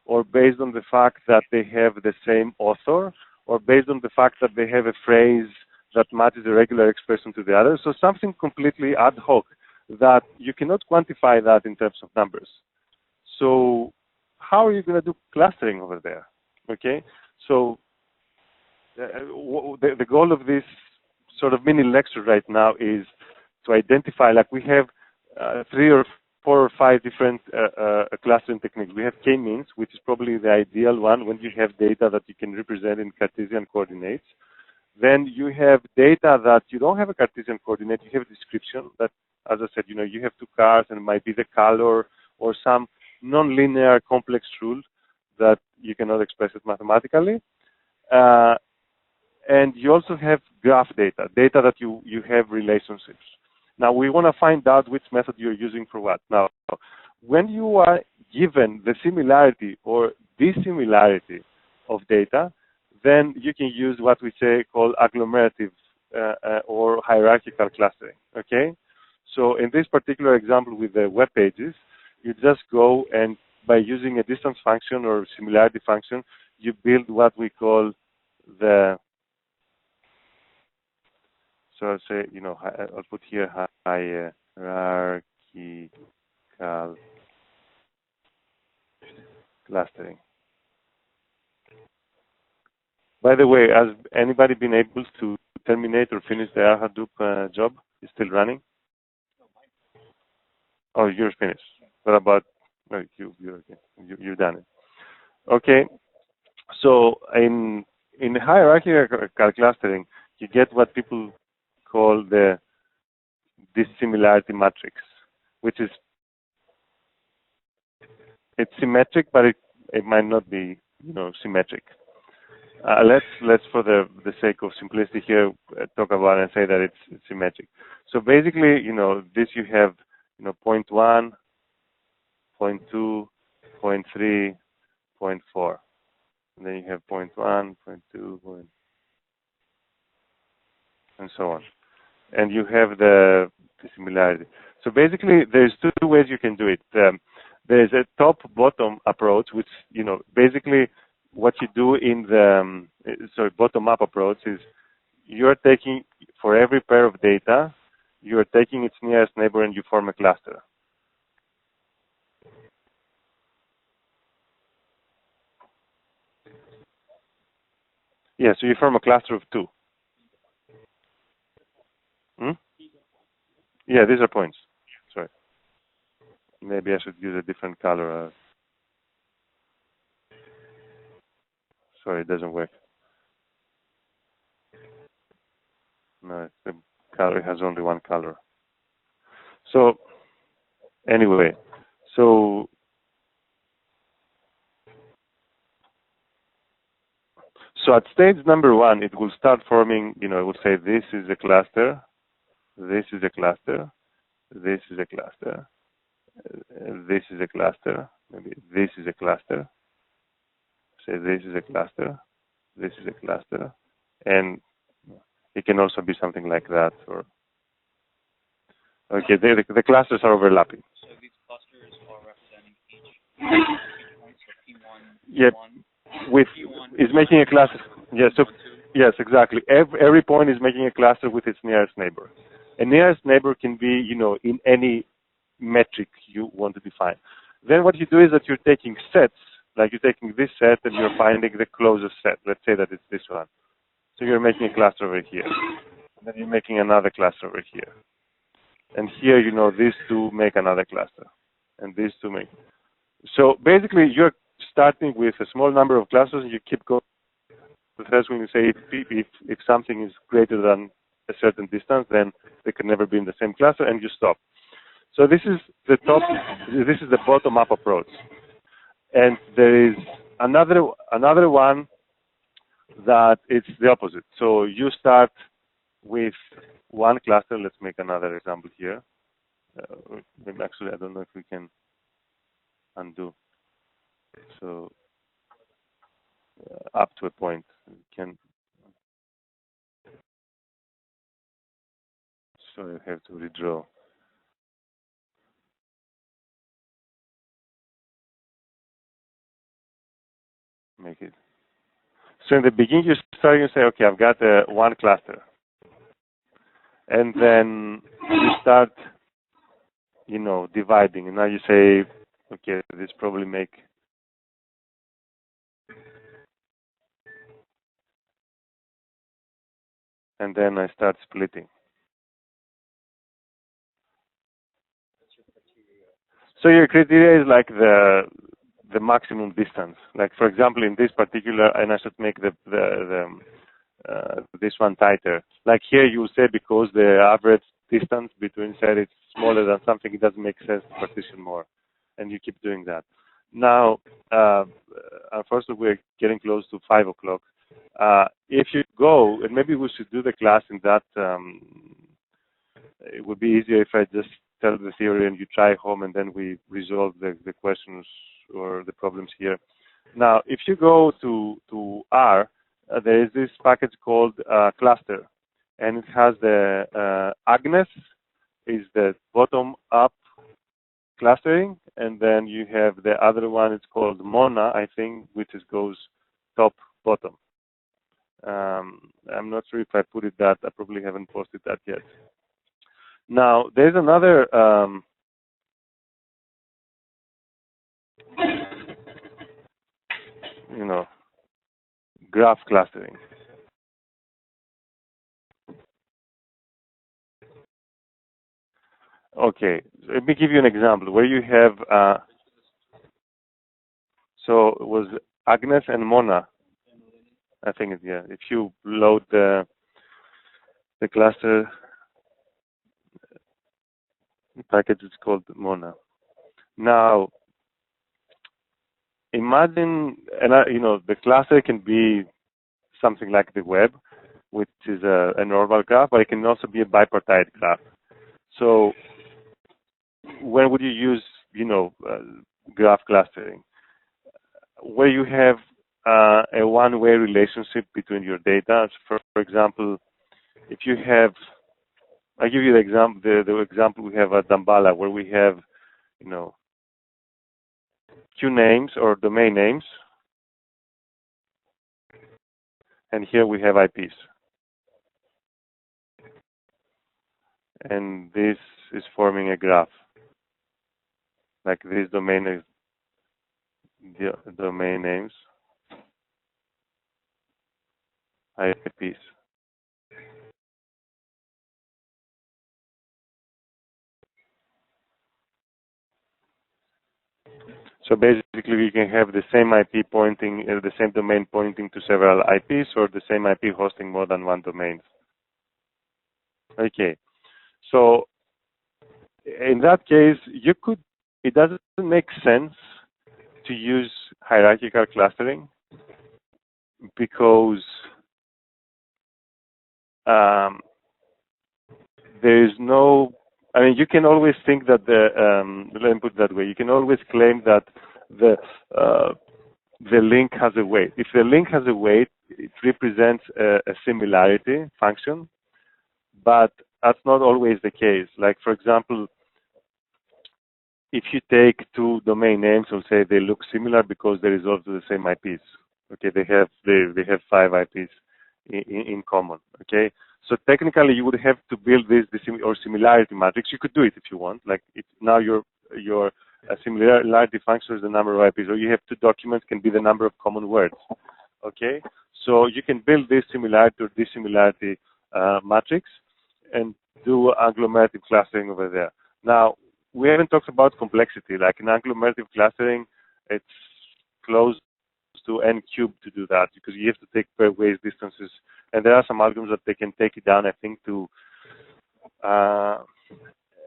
or based on the fact that they have the same author, or based on the fact that they have a phrase that matches a regular expression to the other. So something completely ad hoc that you cannot quantify that in terms of numbers. So how are you going to do clustering over there? Okay, so the goal of this sort of mini lecture right now is to identify, like we have 3 or 4 or 5 different clustering techniques. We have k-means, which is probably the ideal one when you have data that you can represent in Cartesian coordinates. Then you have data that you don't have a Cartesian coordinate, you have a description that, as I said, you have 2 cars and it might be the color or some non-linear complex rule that you cannot express it mathematically. And you also have graph data that you have relationships. Now, we want to find out which method you're using for what. Now, when you are given the similarity or dissimilarity of data, then you can use what we call agglomerative or hierarchical clustering, okay? So in this particular example with the web pages, you just go and by using a distance function or similarity function, you build what we call the, so I'll say, I'll put here hierarchical clustering. By the way, has anybody been able to terminate or finish the Hadoop job? Is still running? Oh, you're finished. What about you've done it? Okay. So in hierarchical clustering, you get what people call the dissimilarity matrix, which is it's symmetric, but it might not be symmetric. Let's for the sake of simplicity here talk about it and say that it's symmetric. So basically, this you have 0.1, 0.2, 0.3, 0.4, and then you have 0.1, 0.2, and so on, and you have the similarity. So basically, there's 2 ways you can do it. There's a top-bottom approach, which basically what you do in the bottom-up approach is you're taking, for every pair of data, you're taking its nearest neighbor and you form a cluster. Yeah, so you form a cluster of 2. Yeah, these are points. Sorry. Maybe I should use a different color. Sorry, it doesn't work. No, the color has only one color. So, anyway, so at stage number 1, it will start forming, it will say this is a cluster, this is a cluster, this is a cluster, this is a cluster, maybe this is a cluster, say this is a cluster, this is a cluster, and it can also be something like that. Or okay, the clusters are overlapping. So these clusters are representing each point. So Yeah, with is making a cluster. Yes, so yes, exactly. Every point is making a cluster with its nearest neighbor. A nearest neighbor can be, in any metric you want to define. Then what you do is that you're taking sets, like you're taking this set and you're finding the closest set. Let's say that it's this one. So you're making a cluster over here. And then you're making another cluster over here. And here, these two make another cluster. And these two make. So basically, you're starting with a small number of clusters and you keep going. The threshold, you say if something is greater than a certain distance, then they can never be in the same cluster, and you stop. So this is the top. This is the bottom-up approach, and there is another one that it's the opposite. So you start with one cluster. Let's make another example here. Maybe actually, I don't know if we can undo. So up to a point, we can. So I have to redraw. Make it. So in the beginning, you start, you say, okay, I've got one cluster. And then you start, dividing. And now you say, okay, this probably make. And then I start splitting. So your criteria is like the maximum distance. Like for example, in this particular, and I should make this one tighter. Like here, you say because the average distance between sets is smaller than something, it doesn't make sense to partition more, and you keep doing that. Now, unfortunately, we're getting close to 5 o'clock. If you go, and maybe we should do the class in that. It would be easier if I just tell the theory and you try home, and then we resolve the questions or the problems here. Now, if you go to R, there is this package called cluster, and it has the Agnes is the bottom-up clustering, and then you have the other one. It's called Mona, I think, which goes top-bottom. I'm not sure if I put it that. I probably haven't posted that yet. Now, there's another graph clustering. Okay, let me give you an example where you have, so it was Agnes and Mona, I think, yeah. If you load the cluster package, it's called Mona. Now, imagine, and the cluster can be something like the web, which is a normal graph, but it can also be a bipartite graph. So when would you use, graph clustering? Where you have a one-way relationship between your data. For example, if you have, I give you the example we have at Damballa, where we have, Q names or domain names, and here we have IPs. And this is forming a graph. Like this domain is the domain names, IPs. So basically, we can have the same IP pointing, the same domain pointing to several IPs, or the same IP hosting more than one domain. Okay. So in that case, it doesn't make sense to use hierarchical clustering because there is no, you can always think that let me put it that way, you can always claim that the link has a weight. If the link has a weight, it represents a similarity function, but that's not always the case. Like, for example, if you take two domain names, we'll say they look similar because they resolve to the same IPs. Okay, they have 5 IPs in common. Okay, so technically you would have to build this or similarity matrix. You could do it if you want. Like now your similarity function is the number of IPs, or you have two documents can be the number of common words. Okay, so you can build this similarity or dissimilarity matrix and do agglomerative clustering over there. Now, we haven't talked about complexity. Like in agglomerative clustering, it's close to n cubed to do that because you have to take pairwise distances, and there are some algorithms that they can take it down, I think, to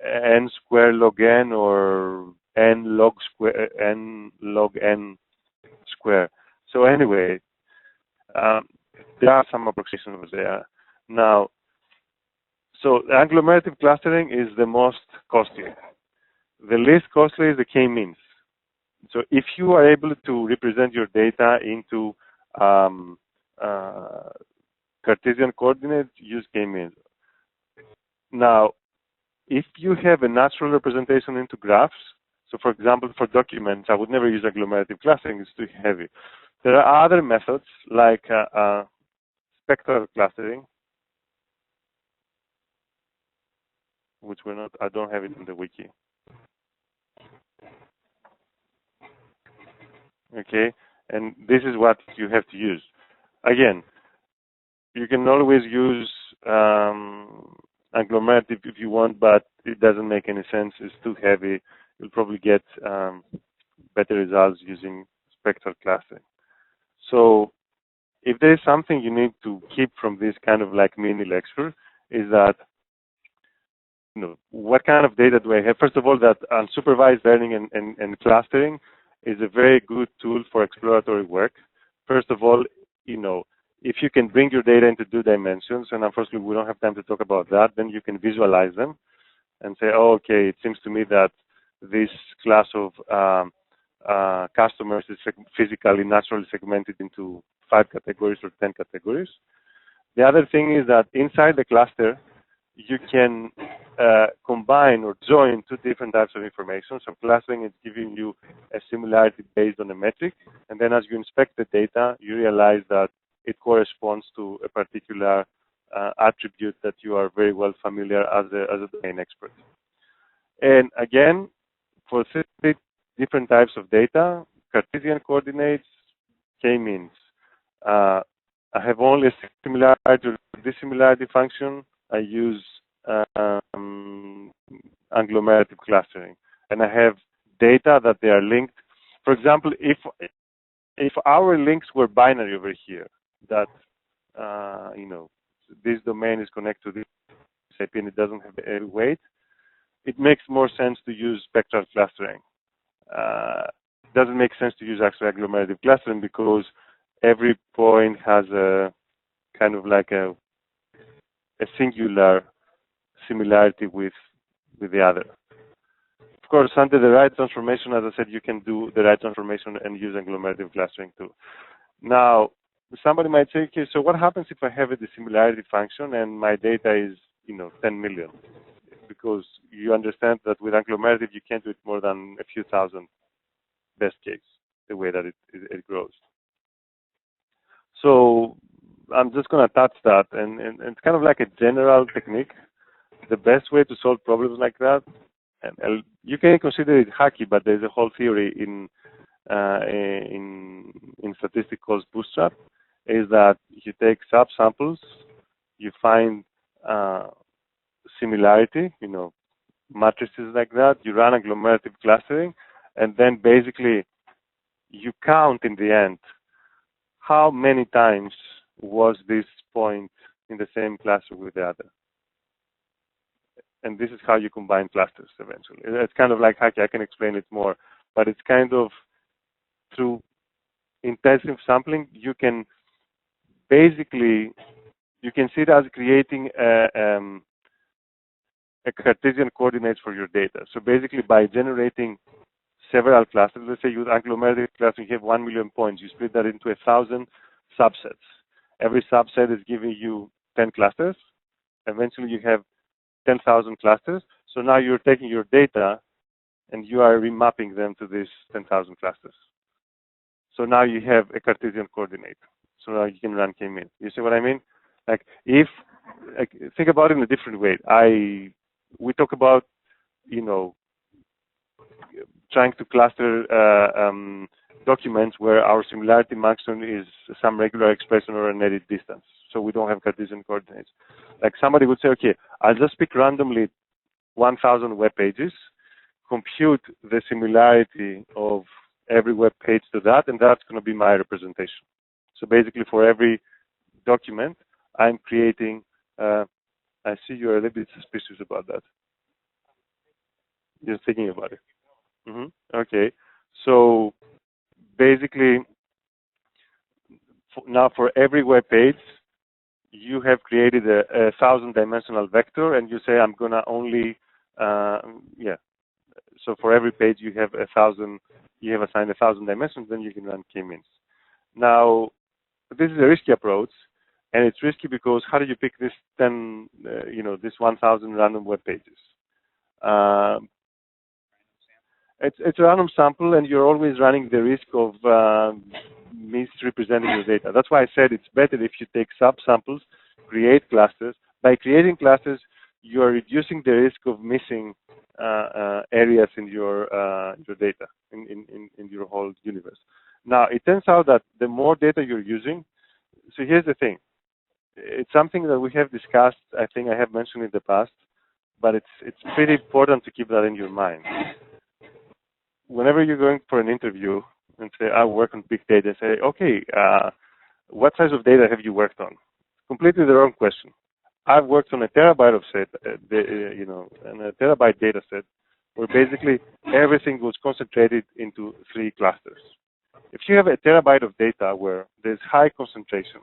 n square log n or n log n square. So anyway, there are some approximations over there. Now, so agglomerative clustering is the most costly. The least costly is the k-means. So if you are able to represent your data into Cartesian coordinates, use k-means. Now, if you have a natural representation into graphs, so for example, for documents, I would never use agglomerative clustering, it's too heavy. There are other methods like spectral clustering, which I don't have it in the wiki. Okay, and this is what you have to use. Again, you can always use agglomerative if you want, but it doesn't make any sense. It's too heavy. You'll probably get better results using spectral clustering. So if there is something you need to keep from this kind of like mini lecture, is that, you know, what kind of data do I have? First of all, that unsupervised learning and clustering is a very good tool for exploratory work. First of all, you know, if you can bring your data into 2 dimensions, and unfortunately we don't have time to talk about that, then you can visualize them and say, oh, okay, it seems to me that this class of customers is physically, naturally segmented into 5 categories or 10 categories. The other thing is that inside the cluster, you can combine or join 2 different types of information. So clustering is giving you a similarity based on a metric, and then as you inspect the data, you realize that it corresponds to a particular attribute that you are very well familiar as a domain expert. And again, for 3 different types of data, Cartesian coordinates, k-means. I have only a similarity or dissimilarity function. I use agglomerative clustering, and I have data that they are linked. For example, if our links were binary over here, that you know, this domain is connected to this IP and it doesn't have any weight, it makes more sense to use spectral clustering. It doesn't make sense to use actual agglomerative clustering because every point has a kind of like a singular similarity with the other. Of course, under the right transformation, as I said, you can do the right transformation and use agglomerative clustering too. Now, somebody might say, okay, so what happens if I have a dissimilarity function and my data is, you know, 10 million? Because you understand that with agglomerative, you can't do it more than a few thousand, best case, the way that it grows. So I'm just going to touch that, and it's kind of like a general technique. The best way to solve problems like that, and you can consider it hacky, but there's a whole theory in statistics called bootstrap, is that you take subsamples, you find similarity, you know, matrices like that, you run agglomerative clustering, and then basically you count in the end how many times was this point in the same cluster with the other. And this is how you combine clusters eventually. It's kind of like hacky. I can explain it more, but it's kind of through intensive sampling, you can basically, you can see it as creating a Cartesian coordinates for your data. So basically by generating several clusters, let's say you use agglomerative clustering, you have 1 million points, you split that into 1,000 subsets. Every subset is giving you 10 clusters. Eventually you have 10,000 clusters. So now you're taking your data and you are remapping them to these 10,000 clusters. So now you have a Cartesian coordinate. So now you can run k-min. You see what I mean? Like if, like, think about it in a different way. We talk about, you know, trying to cluster documents where our similarity maximum is some regular expression or an edit distance. So we don't have Cartesian coordinates. Like somebody would say, okay, I'll just pick randomly 1,000 web pages, compute the similarity of every web page to that, and that's going to be my representation. So basically for every document, I'm creating, I see you're a little bit suspicious about that. You're thinking about it. Okay. So basically, now for every web page, you have created a 1,000-dimensional vector, and you say, I'm going to only, So for every page, you have 1,000, you have assigned 1,000 dimensions, then you can run k-mins. Now, this is a risky approach, and it's risky because how do you pick this 1,000 random web pages? It's a random sample, and you're always running the risk of misrepresenting your data. That's why I said it's better if you take subsamples, create clusters. By creating clusters, you are reducing the risk of missing areas in your data, in your whole universe. Now, it turns out that the more data you're using, so here's the thing. It's something that we have discussed, I think I have mentioned in the past, but it's pretty important to keep that in your mind. Whenever you're going for an interview and say, I work on big data, say, okay, what size of data have you worked on? Completely the wrong question. I've worked on a terabyte of set, and a terabyte data set where basically everything was concentrated into 3 clusters. If you have a terabyte of data where there's high concentration,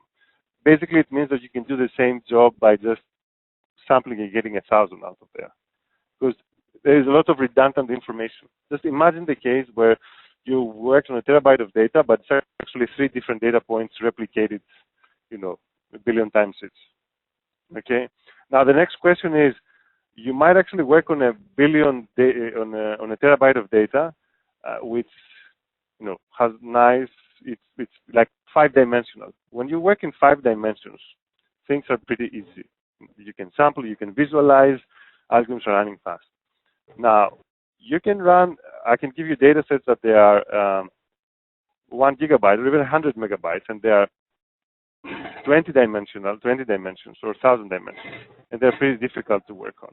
basically it means that you can do the same job by just sampling and getting 1,000 out of there. Because there is a lot of redundant information. Just imagine the case where you worked on a terabyte of data, but it's actually 3 different data points replicated, a billion times each. Okay. Now the next question is, you might actually work on a billion on a terabyte of data, which has nice. It's like 5-dimensional. When you work in 5 dimensions, things are pretty easy. You can sample, you can visualize, algorithms are running fast. Now you can run. I can give you data sets that they are 1 gigabyte or even 100 megabytes, and they are 20 dimensions or 1,000 dimensions, and they're pretty difficult to work on.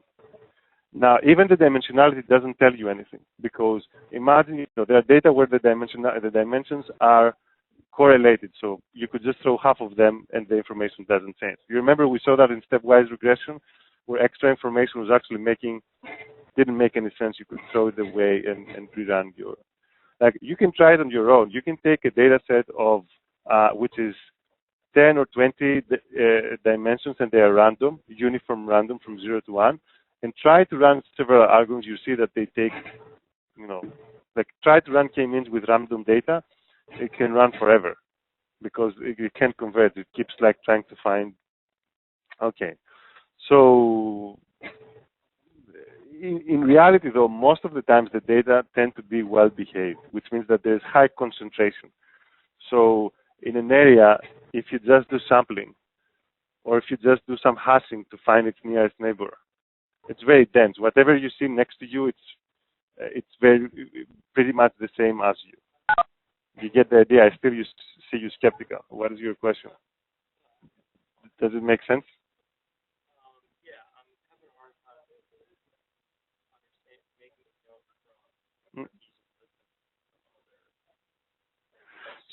Now, even the dimensionality doesn't tell you anything, because imagine there are data where the dimensions are correlated, so you could just throw half of them and the information doesn't change. You remember we saw that in stepwise regression, where extra information was actually didn't make any sense. You could throw it away and rerun your. You can try it on your own. You can take a data set of which is 10 or 20 dimensions, and they are random, uniform random from 0 to 1, and try to run several algorithms. You see that they take, try to run k-means with random data. It can run forever because it can't convert. It keeps trying to find. Okay, so in reality, though, most of the times the data tend to be well behaved, which means that there's high concentration. So in an area, if you just do sampling, or if you just do some hashing to find its nearest neighbor, it's very dense. Whatever you see next to you, it's pretty much the same as you. You get the idea. I still see you skeptical. What is your question? Does it make sense? Yeah, I'm having a hard time making the jump from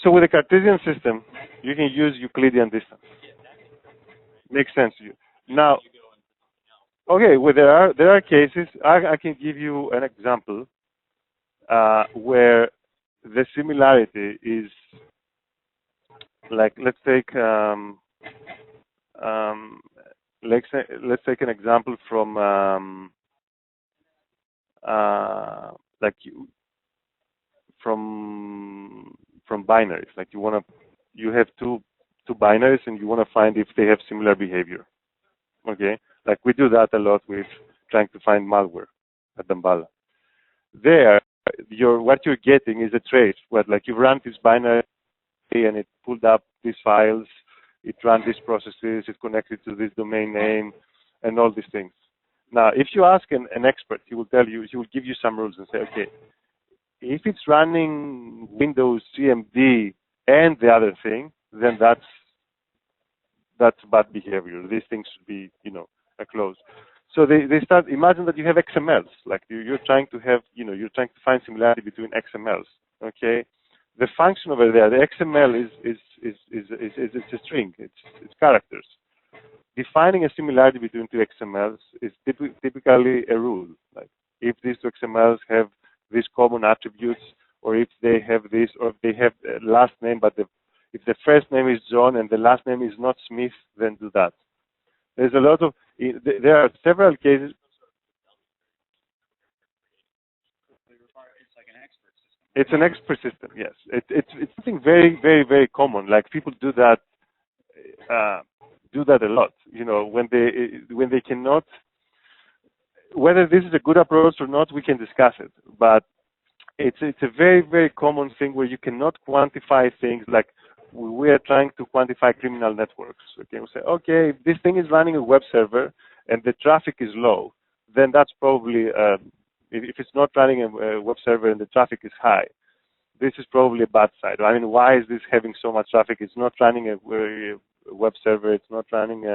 So with a Cartesian system, you can use Euclidean distance. Makes sense to you. Now, okay, well, there are cases. I can give you an example where the similarity is let's take an example from from binaries. You have two binaries and you want to find if they have similar behavior. Okay, we do that a lot with trying to find malware at Damballa. there, what you're getting is a trace. What, like, you run this binary and it pulled up these files, it ran these processes, it connected to this domain name, and all these things. Now, if you ask an expert, he will tell you, he will give you some rules and say, okay, if it's running Windows CMD and the other thing, then that's bad behavior. These things should be, closed. So they start, imagine that you have XMLs, like you're trying to have, you're trying to find similarity between XMLs, okay? The function over there, the XML is a string, it's characters. Defining a similarity between two XMLs is typically a rule. Like, if these two XMLs have these common attributes, or if they have this, or if they have a last name, but if the first name is John and the last name is not Smith, then do that. There's a lot of, there are several cases. It's an expert system, yes. It's something very, very, very common. Like, people do that a lot. When they cannot, whether this is a good approach or not, we can discuss it. But it's a very, very common thing where you cannot quantify things. Like, we are trying to quantify criminal networks. Okay, we say, okay, if this thing is running a web server and the traffic is low, then that's probably, if it's not running a web server and the traffic is high, this is probably a bad side. I mean, why is this having so much traffic? It's not running a web server. It's not running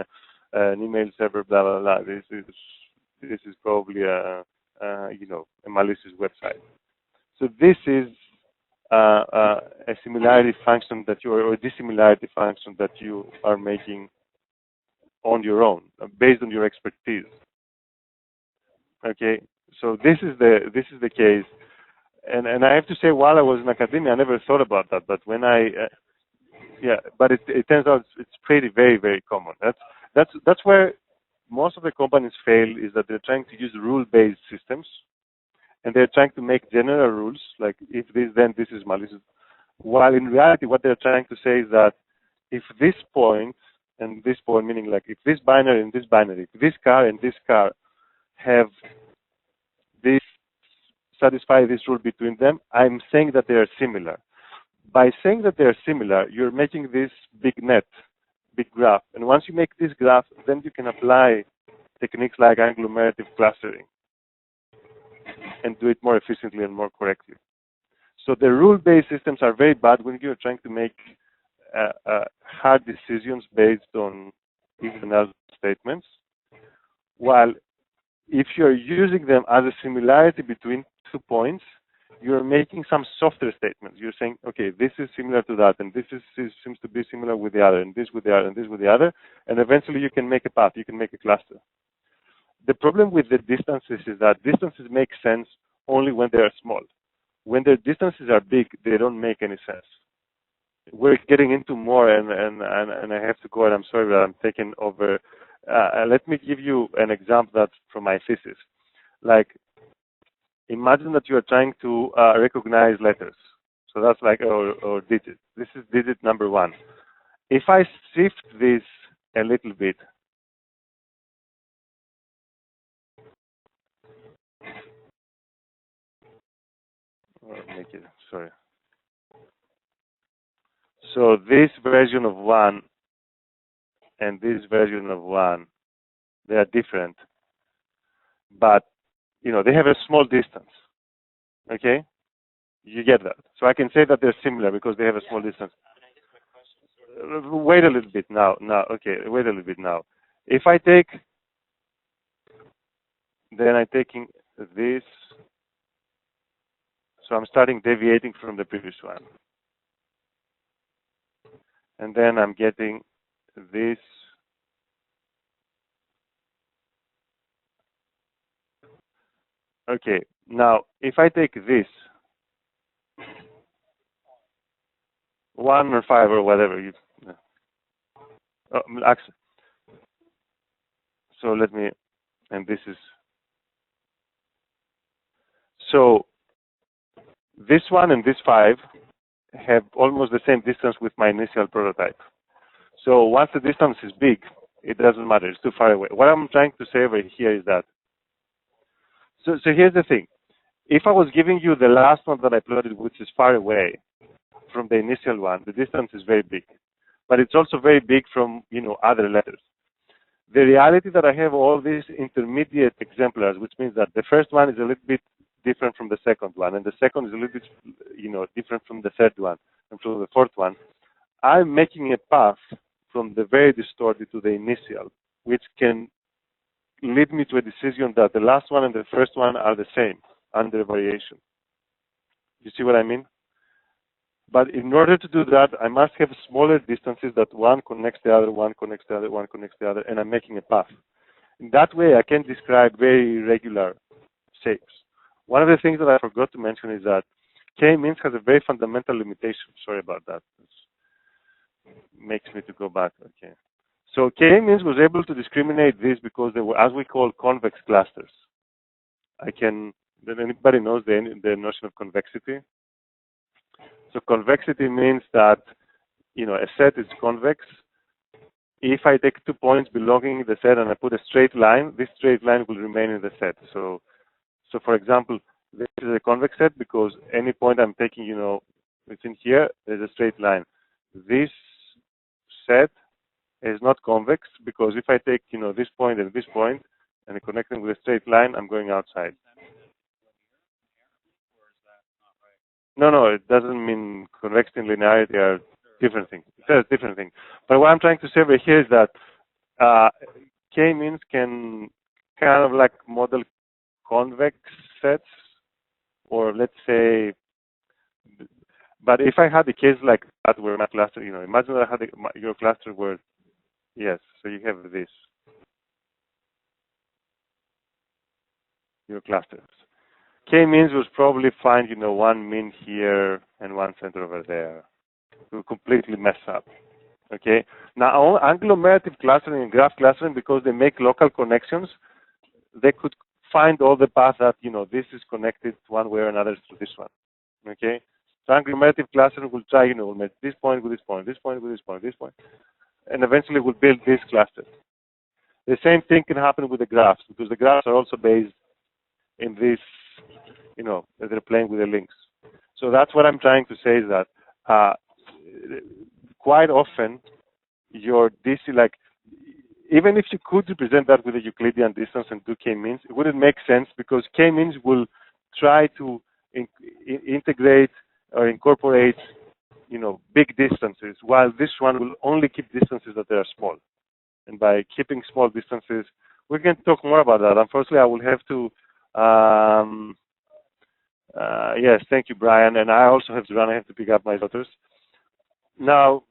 an email server. Blah blah blah. This is probably a malicious website. So this is a similarity function that or a dissimilarity function that you are making on your own, based on your expertise. Okay, so this is the case, and I have to say, while I was in academia, I never thought about that. But when but it turns out it's pretty very, very common. That's where most of the companies fail, is that they're trying to use rule-based systems, and they're trying to make general rules, like, if this, then this is malicious. While in reality, what they're trying to say is that if this point and this point, meaning like if this binary and this binary, if this car and this car have this, satisfy this rule between them, I'm saying that they are similar. By saying that they are similar, you're making this big net, big graph. And once you make this graph, then you can apply techniques like agglomerative clustering and do it more efficiently and more correctly. So the rule-based systems are very bad when you're trying to make hard decisions based on if and else statements, while if you're using them as a similarity between 2 points, you're making some softer statements. You're saying, okay, this is similar to that, and this seems to be similar with the other, and this with the other, and this with the other, and eventually you can make a path, you can make a cluster. The problem with the distances is that distances make sense only when they are small. When the distances are big, they don't make any sense. We're getting into more, and I have to go, and I'm sorry that I'm taking over. Let me give you an example that's from my thesis. Like, imagine that you are trying to recognize letters. So that's like, or digits. This is digit number 1. If I shift this a little bit, make it, sorry. So this version of 1 and this version of 1, they are different, but they have a small distance. Okay, you get that. So I can say that they're similar because they have a small distance. Wait a little bit now. Okay, wait a little bit now. If I take, then I'm taking this. So I'm starting deviating from the previous one. And then I'm getting this. Okay, now if I take this, 1 or 5 or whatever, so let me, and this is, so this 1 and this 5 have almost the same distance with my initial prototype. So once the distance is big, it doesn't matter, it's too far away. What I'm trying to say over here is that, so here's the thing. if I was giving you the last one that I plotted, which is far away from the initial one, the distance is very big. But it's also very big from, other letters. The reality that I have all these intermediate exemplars, which means that the first one is a little bit different from the second one, and the second is a little bit, different from the third one, and from the fourth one. I'm making a path from the very distorted to the initial, which can lead me to a decision that the last one and the first one are the same under variation. You see what I mean? But in order to do that, I must have smaller distances that one connects the other, one connects the other, one connects the other, and I'm making a path. In that way, I can describe very irregular shapes. One of the things that I forgot to mention is that k-means has a very fundamental limitation. Sorry about that. It makes me to go back. Okay. So k-means was able to discriminate this because they were, as we call, convex clusters. Anybody knows the notion of convexity? So convexity means that, a set is convex. If I take 2 points belonging in the set and I put a straight line, this straight line will remain in the set. So for example, this is a convex set because any point I'm taking, it's in here, there's a straight line. This set is not convex because if I take, this point and I connect them with a straight line, I'm going outside. No, it doesn't mean convexity and linearity are different things. It says different things. But what I'm trying to say over here is that k-means can kind of like model convex sets, or let's say, but if I had a case like that where my cluster, imagine that I had your cluster where, yes, so you have this, your clusters. K-means was probably find, one mean here and one center over there. It will completely mess up. Okay. Now, agglomerative clustering and graph clustering, because they make local connections, they could find all the paths that, this is connected one way or another to this one. Okay. So agglomerative clustering will try, we'll make this point with this point, this point with this point, this point, and eventually we'll build this cluster. The same thing can happen with the graphs, because the graphs are also based in this, they're playing with the links. So that's what I'm trying to say is that quite often your DC, like, even if you could represent that with a Euclidean distance and do k-means, it wouldn't make sense because k-means will try to integrate or incorporate, big distances, while this one will only keep distances that are small. And by keeping small distances, we can talk more about that. Unfortunately, I will have to. Yes, thank you, Brian. And I also have to run. I have to pick up my daughters. Now,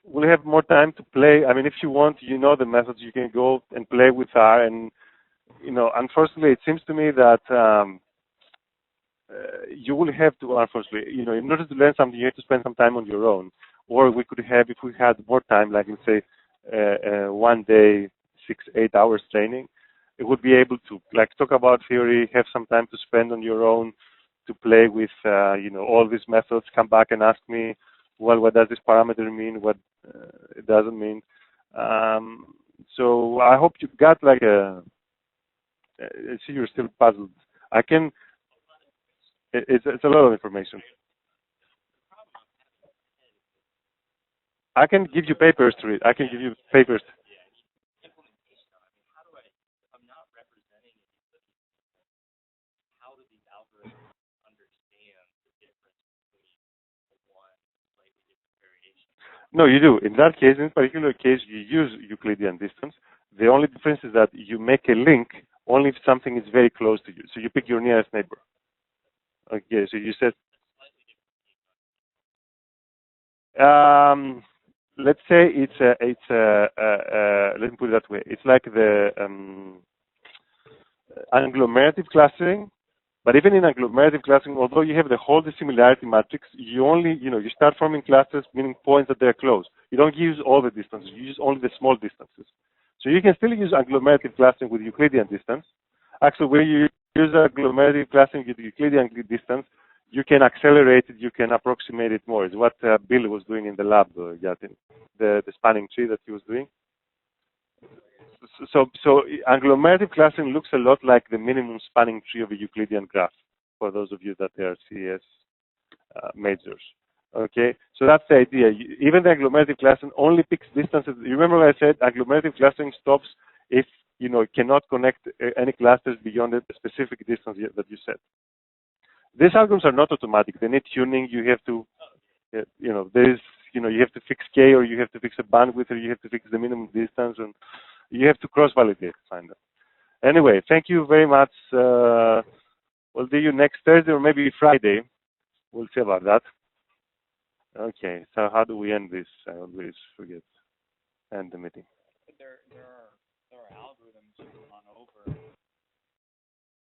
we'll have more time to play. I mean, if you want, the methods, you can go and play with R. And, unfortunately, it seems to me that you will have to, unfortunately, in order to learn something, you have to spend some time on your own. Or we could have, if we had more time, like, let's say, 1 day, 6-8 hours training, it would be able to, like, talk about theory, have some time to spend on your own, to play with, all these methods, come back and ask me, well, what does this parameter mean? What it doesn't mean? So I hope you got like I see you're still puzzled. It's a lot of information. I can give you papers to read. I can give you papers. No, you do. In that case, in this particular case, you use Euclidean distance. The only difference is that you make a link only if something is very close to you. So you pick your nearest neighbor. Okay, so you said, let's say let me put it that way. It's like the agglomerative clustering. But even in agglomerative clustering, although you have the whole dissimilarity matrix, you only, you start forming clusters, meaning points that they're close. You don't use all the distances. You use only the small distances. So you can still use agglomerative clustering with Euclidean distance. Actually, when you use agglomerative clustering with Euclidean distance, you can accelerate it, you can approximate it more. It's what Bill was doing in the lab, Yatin, the spanning tree that he was doing. So agglomerative clustering looks a lot like the minimum spanning tree of a Euclidean graph. for those of you that are CS majors. Okay, so that's the idea. Even the agglomerative clustering only picks distances. You remember what I said? Agglomerative clustering stops if it cannot connect any clusters beyond a specific distance that you set. These algorithms are not automatic. They need tuning. You have to, there is, you have to fix K, or you have to fix a bandwidth, or you have to fix the minimum distance, and you have to cross-validate to find them. Anyway, thank you very much. We'll see you next Thursday or maybe Friday. We'll see about that. Okay, so how do we end this? I always forget. End the meeting. There are algorithms you can run over